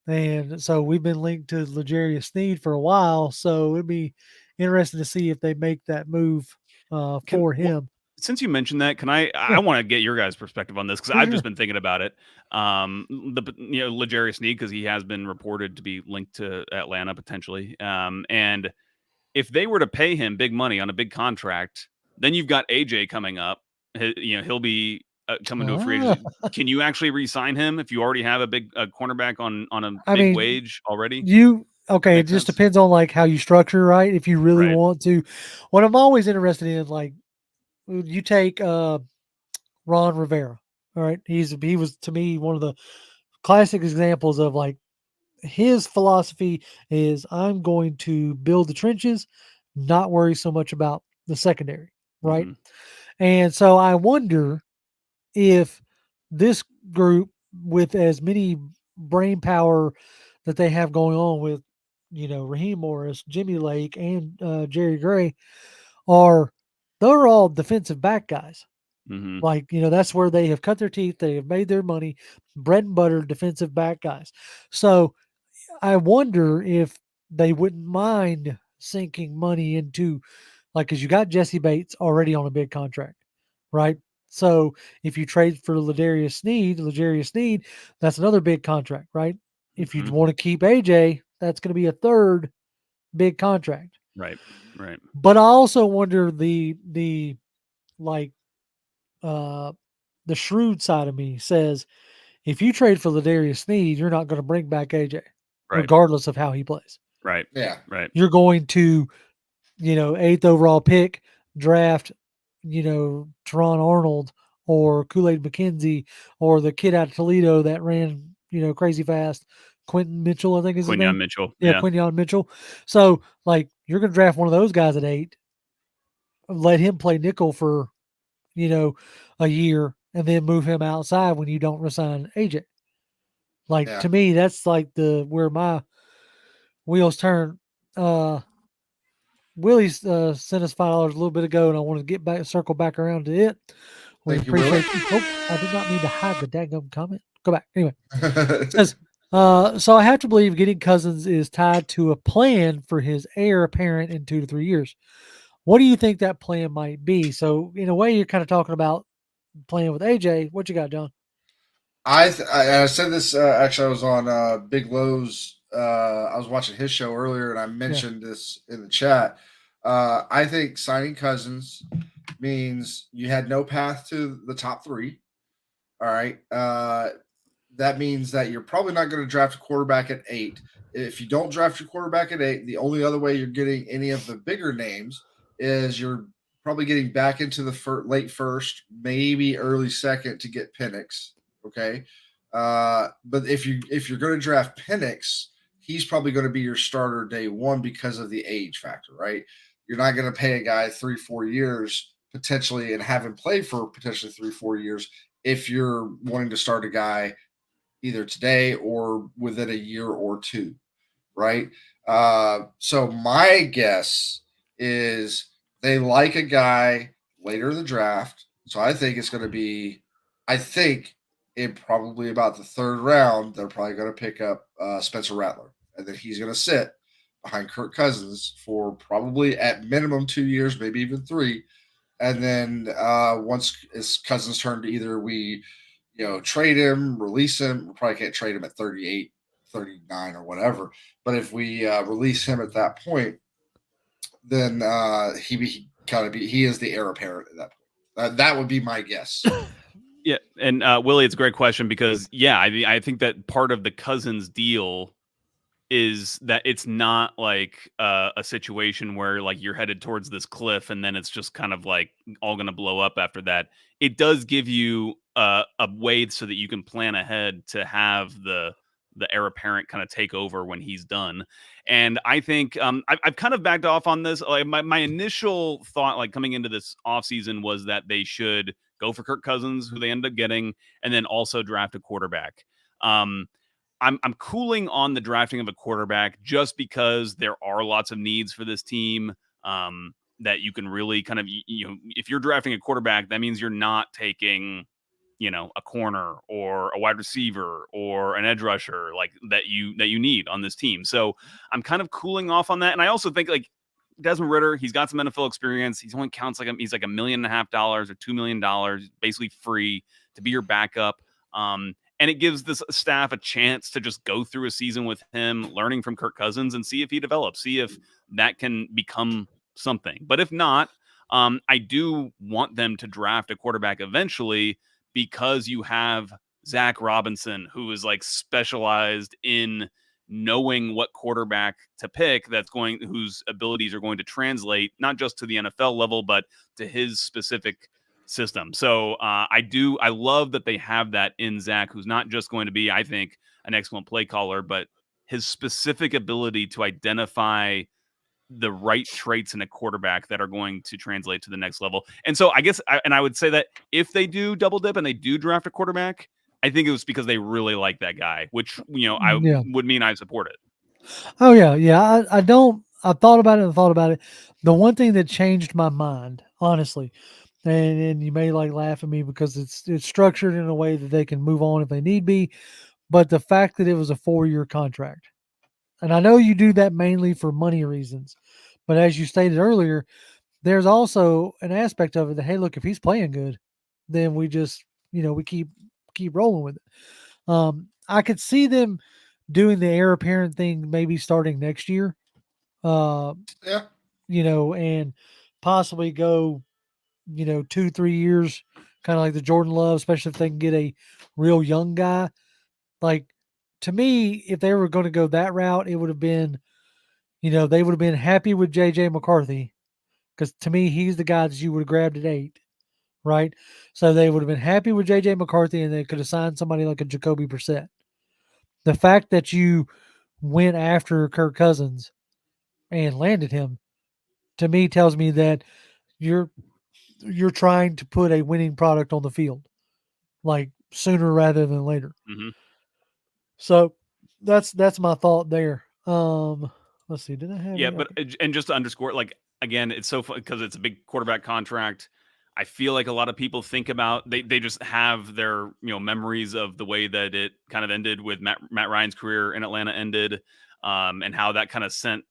Speaker 1: And so we've been linked to L'Jarius Sneed for a while. So it'd be interesting to see if they make that move for him.
Speaker 2: Since you mentioned that, can I
Speaker 1: Yeah,
Speaker 2: want to get your guys' perspective on this, because
Speaker 1: for
Speaker 2: I've just
Speaker 1: sure.
Speaker 2: been thinking about it. L'Jarius Sneed, because he has been reported to be linked to Atlanta potentially. And if they were to pay him big money on a big contract, then you've got AJ coming up. He'll be coming to a free
Speaker 1: Ah,
Speaker 2: agency. Can you actually re-sign him if you already have a big cornerback on a
Speaker 1: I
Speaker 2: big
Speaker 1: mean,
Speaker 2: wage already?
Speaker 1: okay, it
Speaker 3: Makes
Speaker 1: just
Speaker 3: sense.
Speaker 1: depends on, like, how you structure, right? If you really
Speaker 2: Right.
Speaker 1: want to. What I'm always interested in, like, you take Ron Rivera. All right. He was, to me, one of the classic examples of, like, his philosophy is, I'm going to build the trenches, not worry so much about the secondary, right?
Speaker 2: Mm-hmm.
Speaker 1: And so I wonder if this group, with as many brain power that they have going on with, Raheem Morris, Jimmy Lake, and Jerry Gray, are they're all defensive back guys.
Speaker 2: Mm-hmm.
Speaker 1: Like, that's where they have cut their teeth, they have made their money, bread and butter defensive back guys. So I wonder if they wouldn't mind sinking money into, like, because you got Jesse Bates already on a big contract, right? So if you trade for L'Jarius Sneed, that's another big contract, right? If you
Speaker 2: Mm-hmm.
Speaker 1: want to keep AJ, that's going to be a third big contract.
Speaker 2: Right. Right.
Speaker 1: But I also wonder the like uh the shrewd side of me says, if you trade for L'Jarius Sneed, you're not going to bring back AJ,
Speaker 2: Right.
Speaker 1: regardless of how he plays.
Speaker 2: Right.
Speaker 3: Yeah.
Speaker 2: Right.
Speaker 1: You're going to, 8th overall pick, draft, Teron Arnold or Kool-Aid McKenzie or the kid out of Toledo that ran, crazy fast, Quentin Mitchell, I think is his
Speaker 2: Quinyon
Speaker 1: name.
Speaker 2: Mitchell.
Speaker 1: Yeah,
Speaker 2: Yeah.
Speaker 1: Quinyon Mitchell. So, like, you're going to draft one of those guys at 8, let him play nickel for, you know, a year, and then move him outside when you don't resign AJ. Like,
Speaker 3: Yeah.
Speaker 1: to me, that's like where my wheels turn. Willie's sent us $5 a little bit ago, and I want to circle back around to it. We
Speaker 3: Thank you, Willie.
Speaker 1: appreciate you. Oh, I did not mean to hide the daggum comment. Go back. Anyway, it says, so I have to believe getting Cousins is tied to a plan for his heir apparent in 2 to 3 years. What do you think that plan might be? So, in a way, you're kind of talking about playing with AJ. What you got, John?
Speaker 3: I said this actually. I was on Big Lowe's. I was watching his show earlier, and I mentioned this in the chat. I think signing Cousins means you had no path to the top three. All right. That means that you're probably not going to draft a quarterback at 8. If you don't draft your quarterback at 8, the only other way you're getting any of the bigger names is you're probably getting back into the late first, maybe early second to get Penix. Okay. But if you're going to draft Penix, he's probably going to be your starter day one because of the age factor, right? You're not going to pay a guy 3-4 years potentially and have him play for potentially 3-4 years if you're wanting to start a guy either today or within a year or two, right? So my guess is they like a guy later in the draft. So I think it's going to be, I think in probably about the third round, they're probably going to pick up Spencer Rattler, and then he's going to sit behind Kirk Cousins for probably at minimum 2 years, maybe even 3. And then once it's Cousins' turn to either we trade him, release him. We probably can't trade him at 38, 39, or whatever. But if we release him at that point, then he is the heir apparent at that point. That would be my guess.
Speaker 2: Yeah, and Willie, it's a great question because I think that part of the Cousins deal is that it's not like a situation where like you're headed towards this cliff and then it's just kind of like all going to blow up after that. It does give you a way so that you can plan ahead to have the heir apparent kind of take over when he's done. And I think I've kind of backed off on this. Like my initial thought, like coming into this offseason, was that they should go for Kirk Cousins, who they ended up getting, and then also draft a quarterback. Um, I'm cooling on the drafting of a quarterback just because there are lots of needs for this team that you can really kind of if you're drafting a quarterback, that means you're not taking a corner or a wide receiver or an edge rusher like that you need on this team. So I'm kind of cooling off on that, and I also think like Desmond Ridder, he's got some NFL experience. He's only counts like he's like $1.5 million or $2 million, basically free to be your backup. And it gives this staff a chance to just go through a season with him, learning from Kirk Cousins, and see if he develops, see if that can become something. But if not, I do want them to draft a quarterback eventually because you have Zach Robinson, who is like specialized in knowing what quarterback to pick whose abilities are going to translate not just to the NFL level, but to his specific system. So I love that they have that in Zach, who's not just going to be, I think, an excellent play caller, but his specific ability to identify the right traits in a quarterback that are going to translate to the next level. And so I guess, I would say that if they do double dip and they do draft a quarterback, I think it was because they really like that guy, which, I would mean I support it.
Speaker 1: Oh yeah. Yeah. I don't, I thought about it and thought about it. The one thing that changed my mind, honestly, and you may like laugh at me because it's structured in a way that they can move on if they need be, but the fact that it was a 4-year contract. And I know you do that mainly for money reasons, but as you stated earlier, there's also an aspect of it that, hey, look, if he's playing good, then we just, we keep rolling with it. I could see them doing the heir apparent thing maybe starting next year. Uh,
Speaker 3: Yeah.
Speaker 1: and possibly go, 2-3 years, kind of like the Jordan Love, especially if they can get a real young guy. Like, to me, if they were going to go that route, it would have been, they would have been happy with JJ McCarthy, because to me, he's the guy that you would have grabbed at 8, right? So they would have been happy with JJ McCarthy, and they could have signed somebody like a Jacoby Brissett. The fact that you went after Kirk Cousins and landed him, to me, tells me that you're trying to put a winning product on the field, like sooner rather than later.
Speaker 2: Mm-hmm.
Speaker 1: So that's my thought there. Let's see. Did I have?
Speaker 2: Yeah,
Speaker 1: any?
Speaker 2: but and just to underscore, like again, it's so fun because it's a big quarterback contract. I feel like a lot of people think about they just have their memories of the way that it kind of ended with Matt Ryan's career in Atlanta ended, and how that kind of sent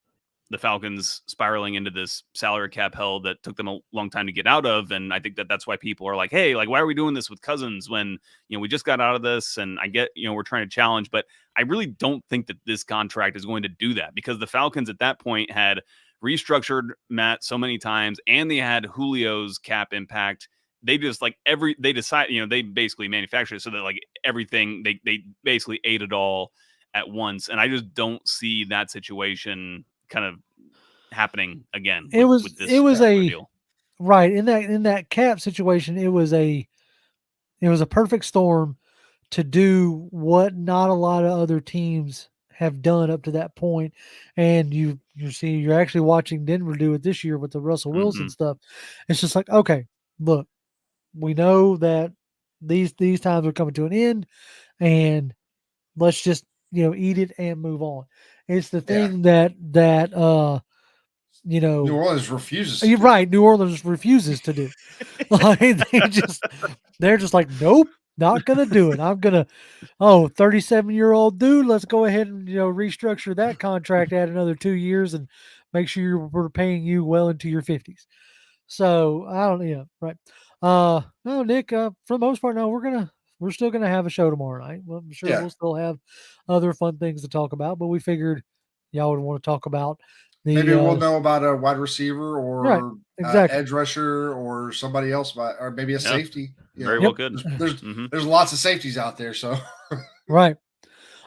Speaker 2: the Falcons spiraling into this salary cap hell that took them a long time to get out of. And I think that that's why people are like, hey, like, why are we doing this with Cousins when, we just got out of this? And I get, we're trying to challenge, but I really don't think that this contract is going to do that, because the Falcons at that point had restructured Matt so many times and they had Julio's cap impact. They just they decide, they basically manufactured it so that like everything, they basically ate it all at once. And I just don't see that situation kind of happening again with this deal.
Speaker 1: Right, in that cap situation, it was a perfect storm to do what not a lot of other teams have done up to that point. And you're actually watching Denver do it this year with the Russell Wilson stuff. It's just like, okay, look, we know that these times are coming to an end, and let's just eat it and move on. It's the thing that
Speaker 3: New Orleans refuses to
Speaker 1: you're
Speaker 3: do.
Speaker 1: right, New Orleans refuses to do. Like, they're just like, nope, not gonna do it. I'm gonna 37-year-old dude, let's go ahead and restructure that contract, add another 2 years, and make sure we're paying you well into your 50s. So I don't, right. No, Nick, for the most part, no, we're still gonna have a show tomorrow night. Well, I'm sure we'll still have other fun things to talk about, but we figured y'all would want to talk about
Speaker 3: Maybe we'll know about a wide receiver
Speaker 1: right,
Speaker 3: or
Speaker 1: exactly.
Speaker 3: edge rusher or somebody else, or maybe a safety.
Speaker 2: Very
Speaker 1: Yep.
Speaker 2: well could.
Speaker 3: There's lots of safeties out there, so
Speaker 1: Right.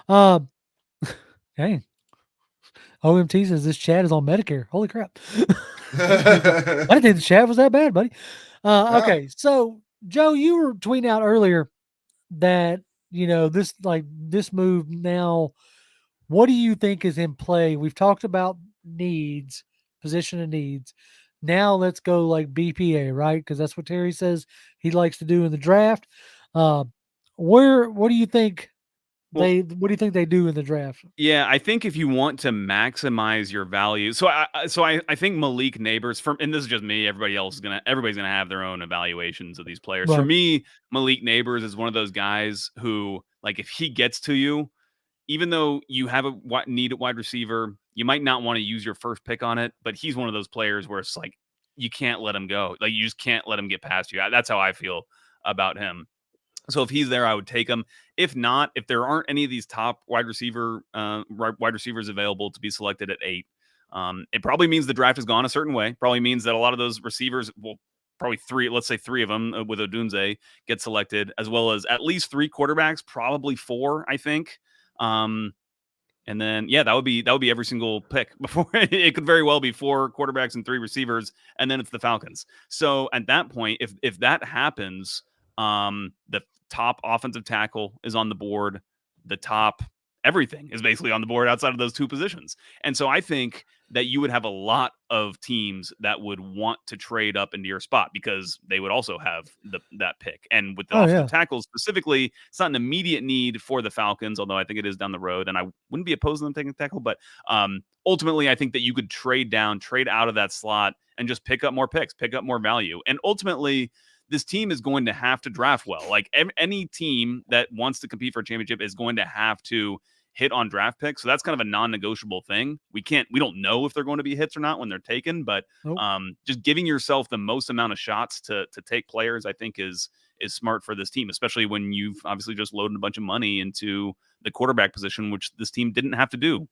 Speaker 1: Hey, OMT says this chat is on Medicare. Holy crap! I didn't think the chat was that bad, buddy.
Speaker 3: Yeah.
Speaker 1: Okay, so Joe, you were tweeting out earlier that this move now. What do you think is in play? We've talked about needs, position of needs. Now let's go like BPA, right? Because that's what Terry says he likes to do in the draft. Uh, what do you think
Speaker 2: Well,
Speaker 1: what do you think they do in the draft?
Speaker 2: yeah, I think if you want to maximize your value, I think Malik Neighbors and this is just me. Everybody's gonna have their own evaluations of these players. For
Speaker 1: Right.
Speaker 2: me, Malik Neighbors is one of those guys who, like, if he gets to you, even though you have a need at wide receiver, you might not want to use your first pick on it. But he's one of those players where it's like you can't let him go. Like, you just can't let him get past you. That's how I feel about him. So if he's there, I would take him. If not, if there aren't any of these top wide receivers available to be selected at 8, it probably means the draft has gone a certain way. Probably means that a lot of those receivers will probably let's say three of them with Odunze get selected, as well as at least 3 quarterbacks, probably 4, I think. And then that would be every single pick before. It could very well be 4 quarterbacks and 3 receivers, and then it's the Falcons. So at that point, if that happens, the top offensive tackle is on the board. The top everything is basically on the board outside of those 2 positions. And so I think that you would have a lot of teams that would want to trade up into your spot because they would also have that pick. And with the offensive tackles specifically, it's not an immediate need for the Falcons, although I think it is down the road. And I wouldn't be opposed to them taking a tackle. But ultimately, I think that you could trade out of that slot and just pick up more picks, pick up more value. And ultimately, this team is going to have to draft well. Like any team that wants to compete for a championship is going to have to hit on draft picks. So that's kind of a non-negotiable thing. We don't know if they're going to be hits or not when they're taken, but just giving yourself the most amount of shots to take players, I think is smart for this team, especially when you've obviously just loaded a bunch of money into the quarterback position, which this team didn't have to do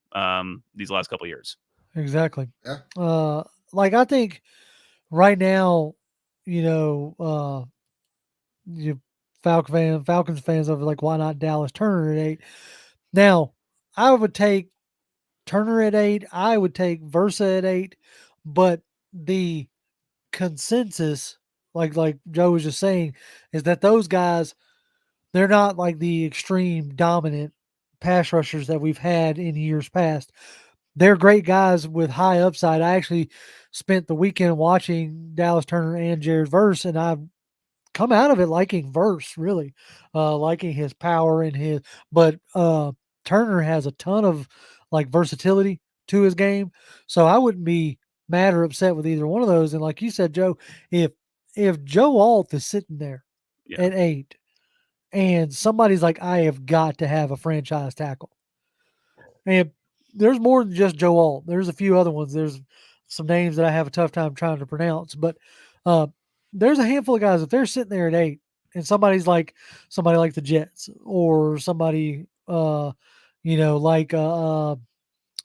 Speaker 2: these last couple of years.
Speaker 1: Exactly.
Speaker 3: Yeah.
Speaker 1: Like I think right now, Falcons fans are like, why not Dallas Turner at 8? Now, I would take Turner at 8. I would take Versa at 8, but the consensus, like Joe was just saying, is that those guys, they're not like the extreme dominant pass rushers that we've had in years past. They're great guys with high upside. I actually spent the weekend watching Dallas Turner and Jared Verse, and I've come out of it liking Verse, really, liking his power and but Turner has a ton of like versatility to his game. So I wouldn't be mad or upset with either one of those. And like you said, Joe, if Joe Alt is sitting there at 8 and somebody's like, I have got to have a franchise tackle. And there's more than just Joe Alt. There's a few other ones. There's some names that I have a tough time trying to pronounce, but there's a handful of guys. If they're sitting there at 8 and somebody like the Jets or somebody, like trying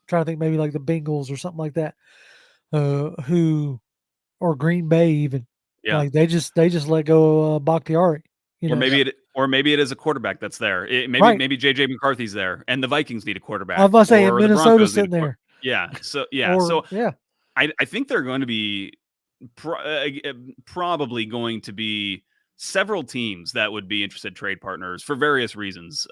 Speaker 1: to think maybe like the Bengals or something like that, or Green Bay even, like they just let go Bakhtiari.
Speaker 2: Or maybe it is a quarterback that's there. Maybe JJ McCarthy's there, and the Vikings need a quarterback.
Speaker 1: I was about to say,
Speaker 2: or
Speaker 1: Minnesota's sitting there.
Speaker 2: I think they're going to be probably going to be several teams that would be interested trade partners for various reasons.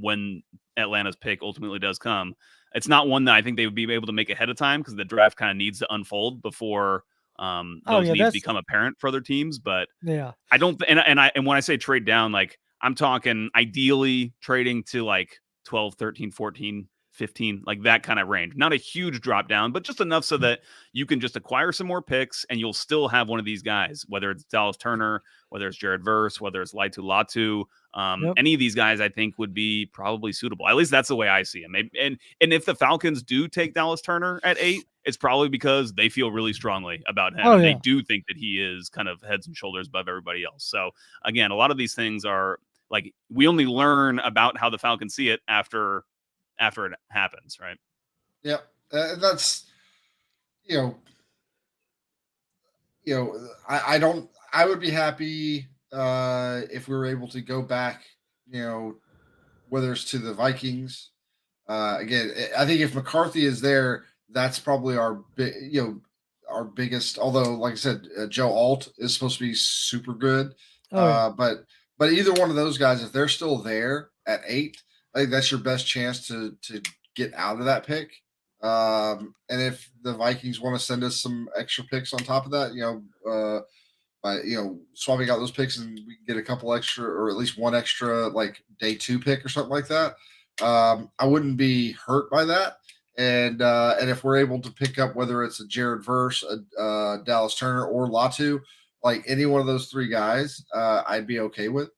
Speaker 2: When Atlanta's pick ultimately does come, it's not one that I think they would be able to make ahead of time because the draft kind of needs to unfold before those needs become apparent for other teams. But I don't, and when I say trade down, like I'm talking ideally trading to like 12, 13, 14, 15, like that kind of range. Not a huge drop down, but just enough so that you can just acquire some more picks and you'll still have one of these guys, whether it's Dallas Turner, whether it's Jared Verse, whether it's Laitu Latu. Any of these guys I think would be probably suitable. At least that's the way I see him. And if the Falcons do take Dallas Turner at 8, it's probably because they feel really strongly about him. And they do think that he is kind of heads and shoulders above everybody else. So again, a lot of these things are like, we only learn about how the Falcons see it after it happens, right?
Speaker 3: Yeah. That's you know, I don't. I would be happy if we were able to go back. Whether it's to the Vikings. Again, I think if McCarthy is there, that's probably our biggest. Although, like I said, Joe Alt is supposed to be super good.
Speaker 1: Oh yeah.
Speaker 3: But either one of those guys, if they're still there at 8, I think that's your best chance to get out of that pick. And if the Vikings want to send us some extra picks on top of that, by swapping out those picks and we can get a couple extra or at least one extra like day 2 pick or something like that. I wouldn't be hurt by that. And if we're able to pick up whether it's a Jared Verse, a Dallas Turner, or Latu, like any one of those 3 guys, I'd be okay with.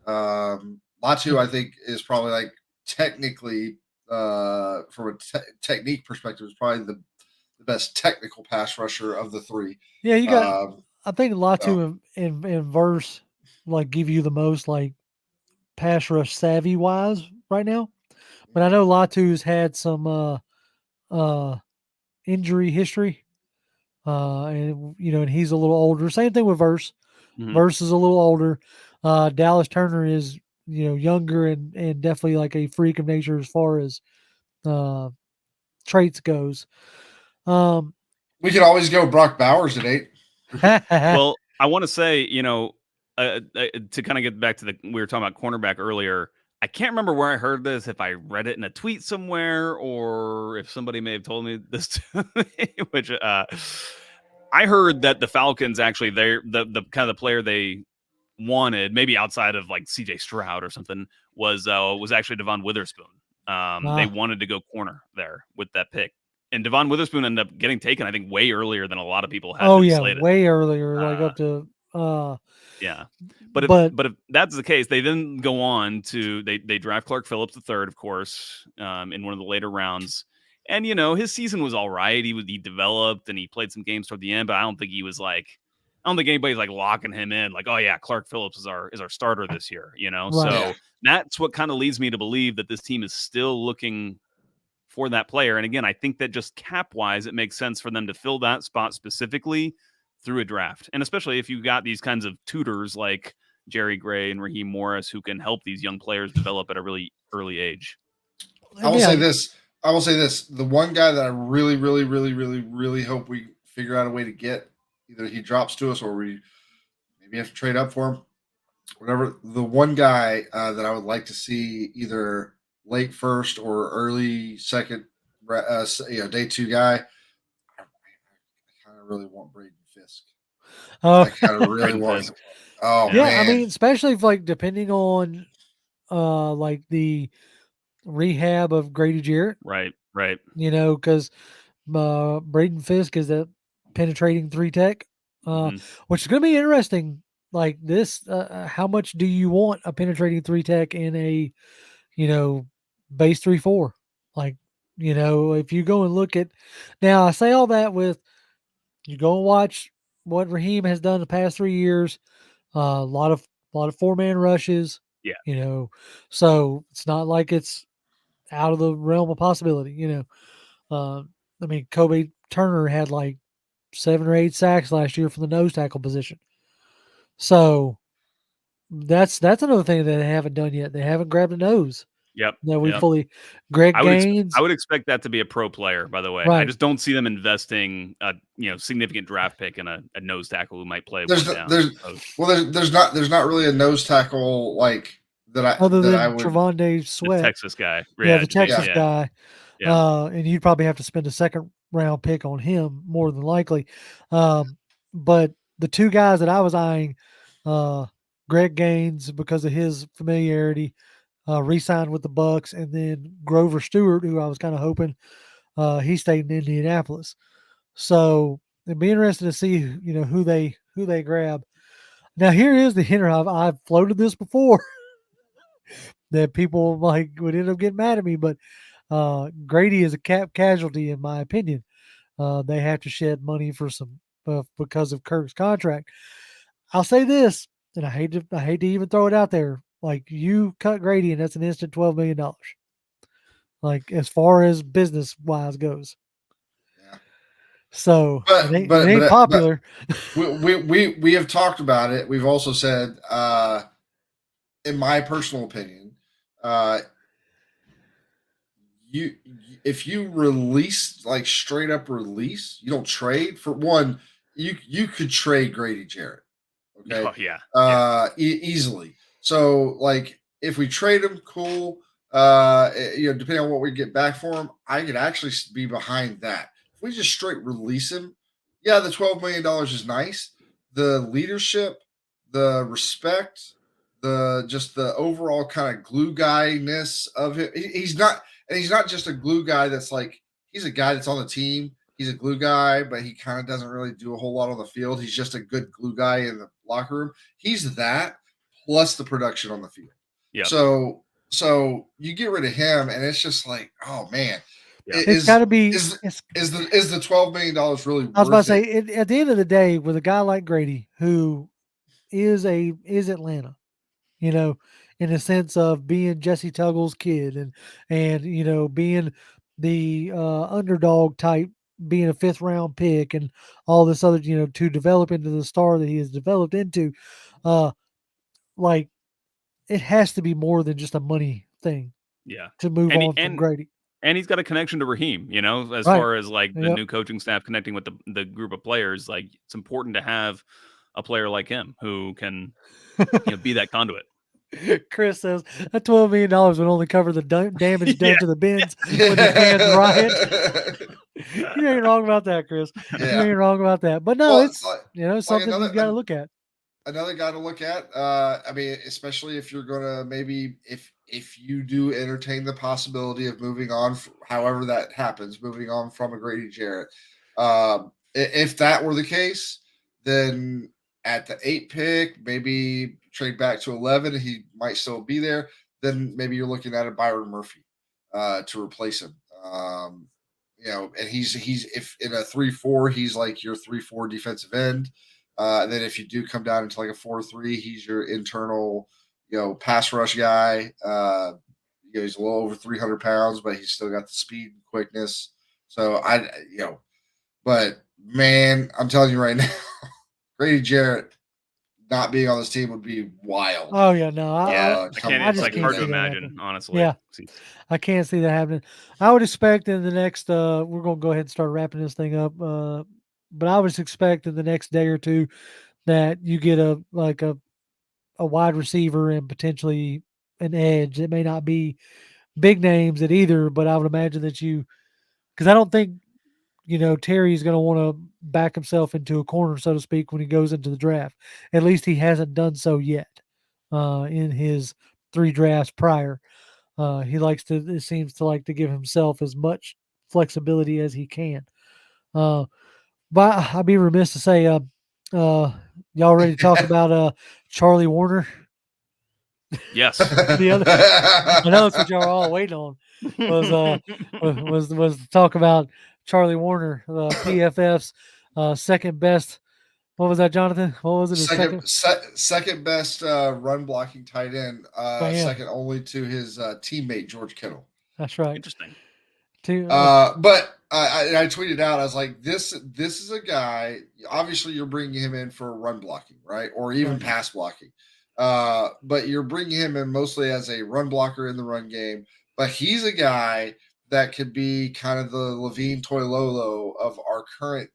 Speaker 3: Latu, I think, is probably like technically from a technique perspective, is probably the best technical pass rusher of the 3.
Speaker 1: Yeah, you got. I think
Speaker 3: So,
Speaker 1: Latu and Verse like give you the most like pass rush savvy wise right now. But I know Latu's had some injury history. And and he's a little older. Same thing with Verse.
Speaker 2: Mhm.
Speaker 1: Verse is a little older. Dallas Turner is younger and definitely like a freak of nature as far as traits goes.
Speaker 3: we could always go Brock Bowers at 8.
Speaker 2: Well, I want to say, to kind of get back to we were talking about cornerback earlier. I can't remember where I heard this, if I read it in a tweet somewhere or if somebody may have told me this to me, which I heard that the Falcons actually, the kind of the player they wanted, maybe outside of like CJ Stroud or something, was actually Devon Witherspoon. They wanted to go corner there with that pick. And Devon Witherspoon ended up getting taken, I think, way earlier than a lot of people had been slated.
Speaker 1: Way earlier, like up to
Speaker 2: yeah. But if that's the case, they then go on to they draft Clark Phillips III, of course, in one of the later rounds. And his season was all right. He developed and he played some games toward the end, but I don't think anybody's like locking him in, like, oh yeah, Clark Phillips is our starter this year,
Speaker 1: Right.
Speaker 2: So that's what kind of leads me to believe that this team is still looking for that player. And again, I think that just cap wise, it makes sense for them to fill that spot specifically through a draft. And especially if you got these kinds of tutors like Jerry Gray and Raheem Morris who can help these young players develop at a really early age.
Speaker 3: I will say this. The one guy that I really, really, really, really, really hope we figure out a way to get, either he drops to us or we maybe have to trade up for him, whatever. The one guy that I would like to see either late first or early second, day 2 guy. I kind of really want Braden Fisk. I kind of really want him. Oh
Speaker 1: yeah,
Speaker 3: man.
Speaker 1: I mean, especially if like depending on like the rehab of Grady Jarrett.
Speaker 2: Right.
Speaker 1: Because Braden Fisk is a penetrating 3 tech, which is going to be interesting. Like this, how much do you want a penetrating 3 tech in a, base 3-4? Like, if you go and look at, now I say all that with, you go and watch what Raheem has done the past 3 years. A lot of 4-man rushes.
Speaker 2: Yeah.
Speaker 1: So it's not like it's out of the realm of possibility. I mean, Kobe Turner had like 7 or 8 sacks last year from the nose tackle position. So that's another thing that they haven't done yet. They haven't grabbed a nose.
Speaker 2: Yep.
Speaker 1: No, we fully. Greg Gaines.
Speaker 2: I would expect that to be a pro player, by the way.
Speaker 1: Right.
Speaker 2: I just don't see them investing a significant draft pick in a nose tackle who might play.
Speaker 3: There's not really a nose tackle like that.
Speaker 1: Other than
Speaker 3: I would,
Speaker 1: Trevonde Sweat,
Speaker 2: the Texas guy.
Speaker 1: Yeah, the Texas guy.
Speaker 2: Yeah.
Speaker 1: And you'd probably have to spend a second round pick on him more than likely. But the 2 guys that I was eyeing, Greg Gaines, because of his familiarity, re-signed with the Bucks, and then Grover Stewart, who I was kind of hoping he stayed in Indianapolis. So it'd be interesting to see, who they grab. Now here is the hinter. I've floated this before that people like would end up getting mad at me, but Grady is a cap casualty in my opinion. They have to shed money for some because of Kirk's contract. I'll say this, and I hate to even throw it out there. Like, you cut Grady, and that's an instant $12 million. Like, as far as business wise goes.
Speaker 3: Yeah.
Speaker 1: So
Speaker 3: But
Speaker 1: it ain't popular.
Speaker 3: we have talked about it. We've also said, in my personal opinion, uh, you if you release, like straight up release, you don't trade. For one, you could trade Grady Jarrett, okay,
Speaker 2: Oh yeah.
Speaker 3: easily. So like if we trade him, cool. Depending on what we get back for him, I could actually be behind that. If we just straight release him, yeah, the $12 million is nice. The leadership, the respect, the just the overall kind of glue guy ness of him. He's not, and he's not just a glue guy that's like, he's a guy that's on the team. He's a glue guy, but he kind of doesn't really do a whole lot on the field. He's just a good glue guy in the locker room. He's that plus the production on the field.
Speaker 2: Yeah.
Speaker 3: So you get rid of him, and it's just like, oh man,
Speaker 2: Yeah.
Speaker 1: It's got to be.
Speaker 3: is the $12 million really
Speaker 1: I was about to
Speaker 3: worth
Speaker 1: say,
Speaker 3: it?
Speaker 1: at the end of the day, with a guy like Grady, who is Atlanta, you know, in the sense of being Jesse Tuggle's kid, and being the underdog type, being a fifth round pick, and all this other, to develop into the star that he has developed into, uh, like it has to be more than just a money thing
Speaker 2: Yeah.
Speaker 1: to move
Speaker 2: And he,
Speaker 1: on from Grady.
Speaker 2: and he's got a connection to Raheem, as
Speaker 1: Right.
Speaker 2: far as like the
Speaker 1: Yep.
Speaker 2: new coaching staff connecting with the group of players. Like it's important to have a player like him who can be that conduit.
Speaker 1: Chris says that $12 million would only cover the damage done
Speaker 2: Yeah.
Speaker 1: to the bins when the fans riot. You ain't wrong about that, Chris. You
Speaker 3: Yeah.
Speaker 1: ain't wrong about that. But no,
Speaker 3: Well,
Speaker 1: it's something you've got to look at.
Speaker 3: Another guy to look at. I mean, especially if you're gonna, maybe if you do entertain the possibility of moving on, however that happens, moving on from a Grady Jarrett. If that were the case, then at the 8 pick, maybe trade back to 11. He might still be there. Then maybe you're looking at a Byron Murphy to replace him. And he's if in a 3-4, he's like your 3-4 defensive end. And then if you do come down into like a 4-3, he's your internal, pass rush guy. He's a little over 300 pounds, but he's still got the speed and quickness. So but man, I'm telling you right now, Grady Jarrett not being on this team would be wild.
Speaker 1: Oh yeah, no,
Speaker 2: It's like hard to imagine, honestly.
Speaker 1: Yeah, I can't see that happening. I would expect in the next. We're gonna go ahead and start wrapping this thing up. But I would expect in the next day or two that you get a wide receiver and potentially an edge. It may not be big names at either, but I would imagine that because I don't think Terry's going to want to back himself into a corner, so to speak, when he goes into the draft. At least he hasn't done so yet in his 3 drafts prior. It seems to like to give himself as much flexibility as he can. But I'd be remiss to say, y'all ready to talk about Charlie Warner?
Speaker 2: Yes.
Speaker 1: I know that's what y'all are all waiting on. Was to talk about Charlie Warner, PFF's second best. What was that, Jonathan? What was it?
Speaker 3: Second best run blocking tight end, second only to his teammate George Kittle.
Speaker 1: That's right.
Speaker 2: Interesting.
Speaker 3: But I tweeted out, I was like, this is a guy. Obviously, you're bringing him in for run blocking, right, or even pass blocking. But you're bringing him in mostly as a run blocker in the run game. But he's a guy that could be kind of the Levine Toilolo of our current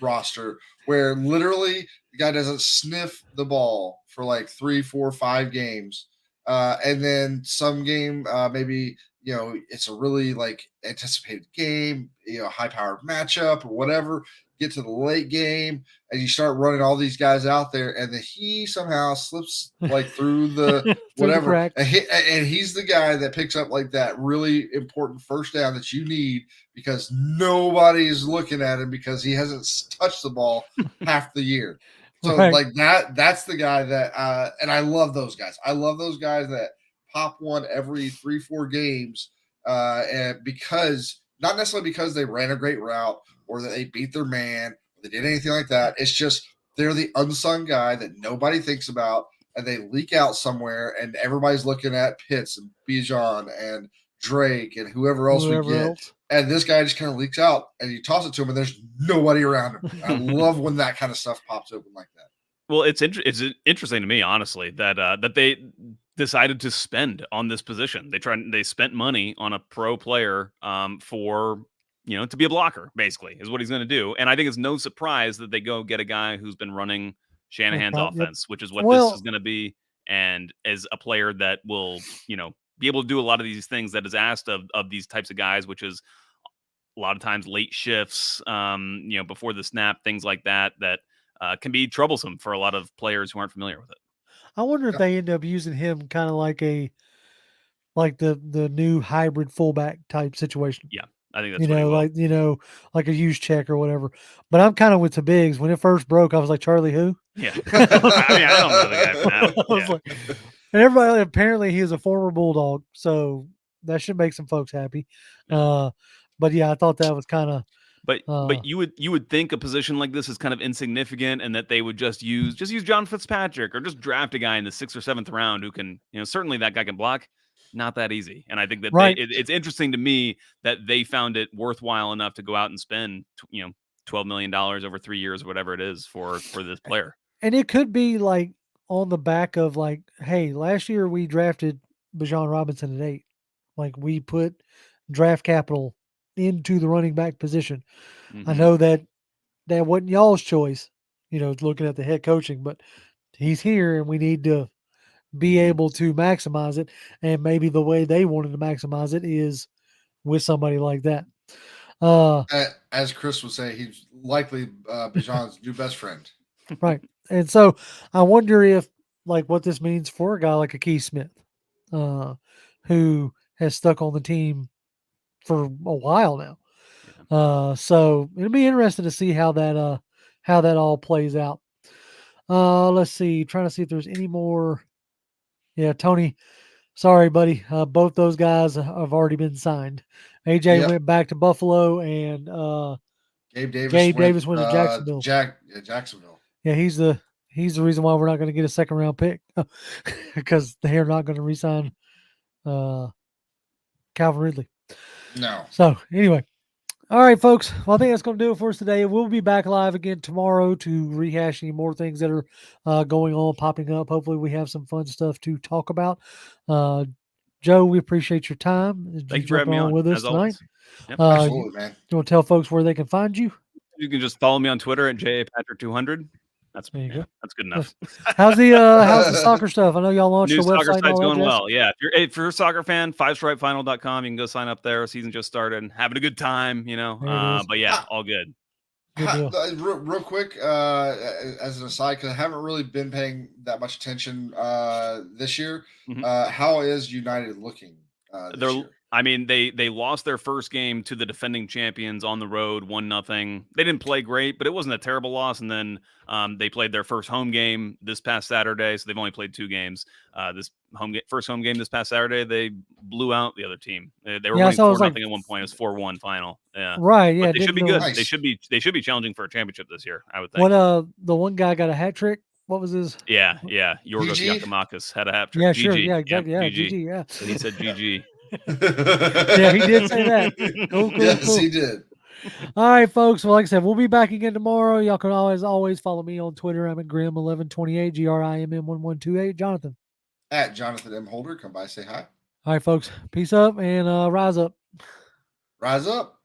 Speaker 3: roster, where literally the guy doesn't sniff the ball for like 3, 4, 5 games. And then some game, maybe, it's a really like anticipated game, high powered matchup or whatever. Get to the late game and you start running all these guys out there, and then he somehow slips like through the whatever, and he's the guy that picks up like that really important first down that you need because nobody's looking at him because he hasn't touched the ball half the year. So like that's the guy that, and I love those guys. I love those guys that pop one every 3, 4 games, and because not necessarily because they ran a great route or that they beat their man, or they did anything like that. It's just they're the unsung guy that nobody thinks about, and they leak out somewhere, and everybody's looking at Pitts and Bijan and Drake, and whoever else we get. And this guy just kind of leaks out, and you toss it to him, and there's nobody around him. I love when that kind of stuff pops open like that.
Speaker 2: Well, it's interesting to me, honestly, that they decided to spend on this position. They spent money on a pro player for to be a blocker, basically, is what he's going to do. And I think it's no surprise that they go get a guy who's been running Shanahan's offense, which is what this is going to be, and as a player that will be able to do a lot of these things that is asked of these types of guys, which is a lot of times late shifts, before the snap, things like that can be troublesome for a lot of players who aren't familiar with it.
Speaker 1: I wonder if they end up using him kind of like the new hybrid fullback type situation.
Speaker 2: Yeah, I think that's what he will.
Speaker 1: like a use check or whatever. But I'm kind of with the Biggs. When it first broke, I was like, Charlie who?
Speaker 2: Yeah. I don't know the guy from now.
Speaker 1: And everybody, apparently he is a former Bulldog, so that should make some folks happy. Yeah. But yeah, I thought that was kind of.
Speaker 2: But you would think a position like this is kind of insignificant, and that they would just use John Fitzpatrick, or just draft a guy in the 6th or 7th round who can, certainly that guy can block. Not that easy. And I think that it's interesting to me that they found it worthwhile enough to go out and spend $12 million over 3 years, whatever it is, for this player.
Speaker 1: And it could be like on the back of like, hey, last year we drafted Bijan Robinson at 8. Like, we put draft capital into the running back position. Mm-hmm. I know that wasn't y'all's choice, looking at the head coaching, but he's here and we need to be able to maximize it. And maybe the way they wanted to maximize it is with somebody like that.
Speaker 3: As Chris would say, he's likely Bijan's new best friend.
Speaker 1: Right. And so I wonder if, like, what this means for a guy like a Keith Smith, who has stuck on the team for a while now. Yeah. So it'll be interesting to see how that all plays out. Let's see, trying to see if there's any more. Yeah, Tony, sorry, buddy. Both those guys have already been signed. AJ went back to Buffalo, and
Speaker 3: Gabe Davis went to
Speaker 1: Jacksonville.
Speaker 3: Jacksonville.
Speaker 1: Yeah, he's the reason why we're not going to get a 2nd round pick, because they are not going to re-sign Calvin Ridley.
Speaker 3: No.
Speaker 1: So anyway, all right, folks. Well, I think that's going to do it for us today. We'll be back live again tomorrow to rehash any more things that are going on, popping up. Hopefully we have some fun stuff to talk about. Joe, we appreciate your time.
Speaker 2: Thank you for having me on with us tonight.
Speaker 3: Yep, absolutely, man.
Speaker 1: You want to tell folks where they can find you?
Speaker 2: You can just follow me on Twitter at JAPatrick200. That's good enough.
Speaker 1: How's the soccer stuff? I know y'all launched
Speaker 2: the
Speaker 1: website.
Speaker 2: Soccer site's going well. Yeah, if you're a soccer fan, 5stripefinal.com. You can go sign up there. Season just started, having a good time. But yeah, all good.
Speaker 3: Real quick, as an aside, because I haven't really been paying that much attention this year. Mm-hmm. How is United looking this year?
Speaker 2: I mean, they lost their first game to the defending champions on the road, 1-0. They didn't play great, but it wasn't a terrible loss. And then they played their first home game this past Saturday, so they've only played 2 games. First home game this past Saturday, they blew out the other team. They were winning 4-0 at one point. It was 4-1 final. Yeah,
Speaker 1: right. Yeah,
Speaker 2: but they should be good. Nice. They should be challenging for a championship this year, I would think.
Speaker 1: What the one guy got a hat trick. What was his?
Speaker 2: Yeah. Yorgos Giacomakis had a hat trick.
Speaker 1: Yeah,
Speaker 2: GG.
Speaker 1: sure. Yeah, exactly.
Speaker 2: Yep,
Speaker 1: yeah,
Speaker 2: GG.
Speaker 1: GG. Yeah.
Speaker 2: So he said GG.
Speaker 1: Yeah, he did say that. Cool.
Speaker 3: Yes, he did.
Speaker 1: All right, folks. Well, like I said, we'll be back again tomorrow. Y'all can always follow me on Twitter. I'm at Grimm1128, GRIMM1128. Jonathan.
Speaker 3: At Jonathan M. Holder. Come by, say hi.
Speaker 1: All right, folks. Peace up and rise up.
Speaker 3: Rise up.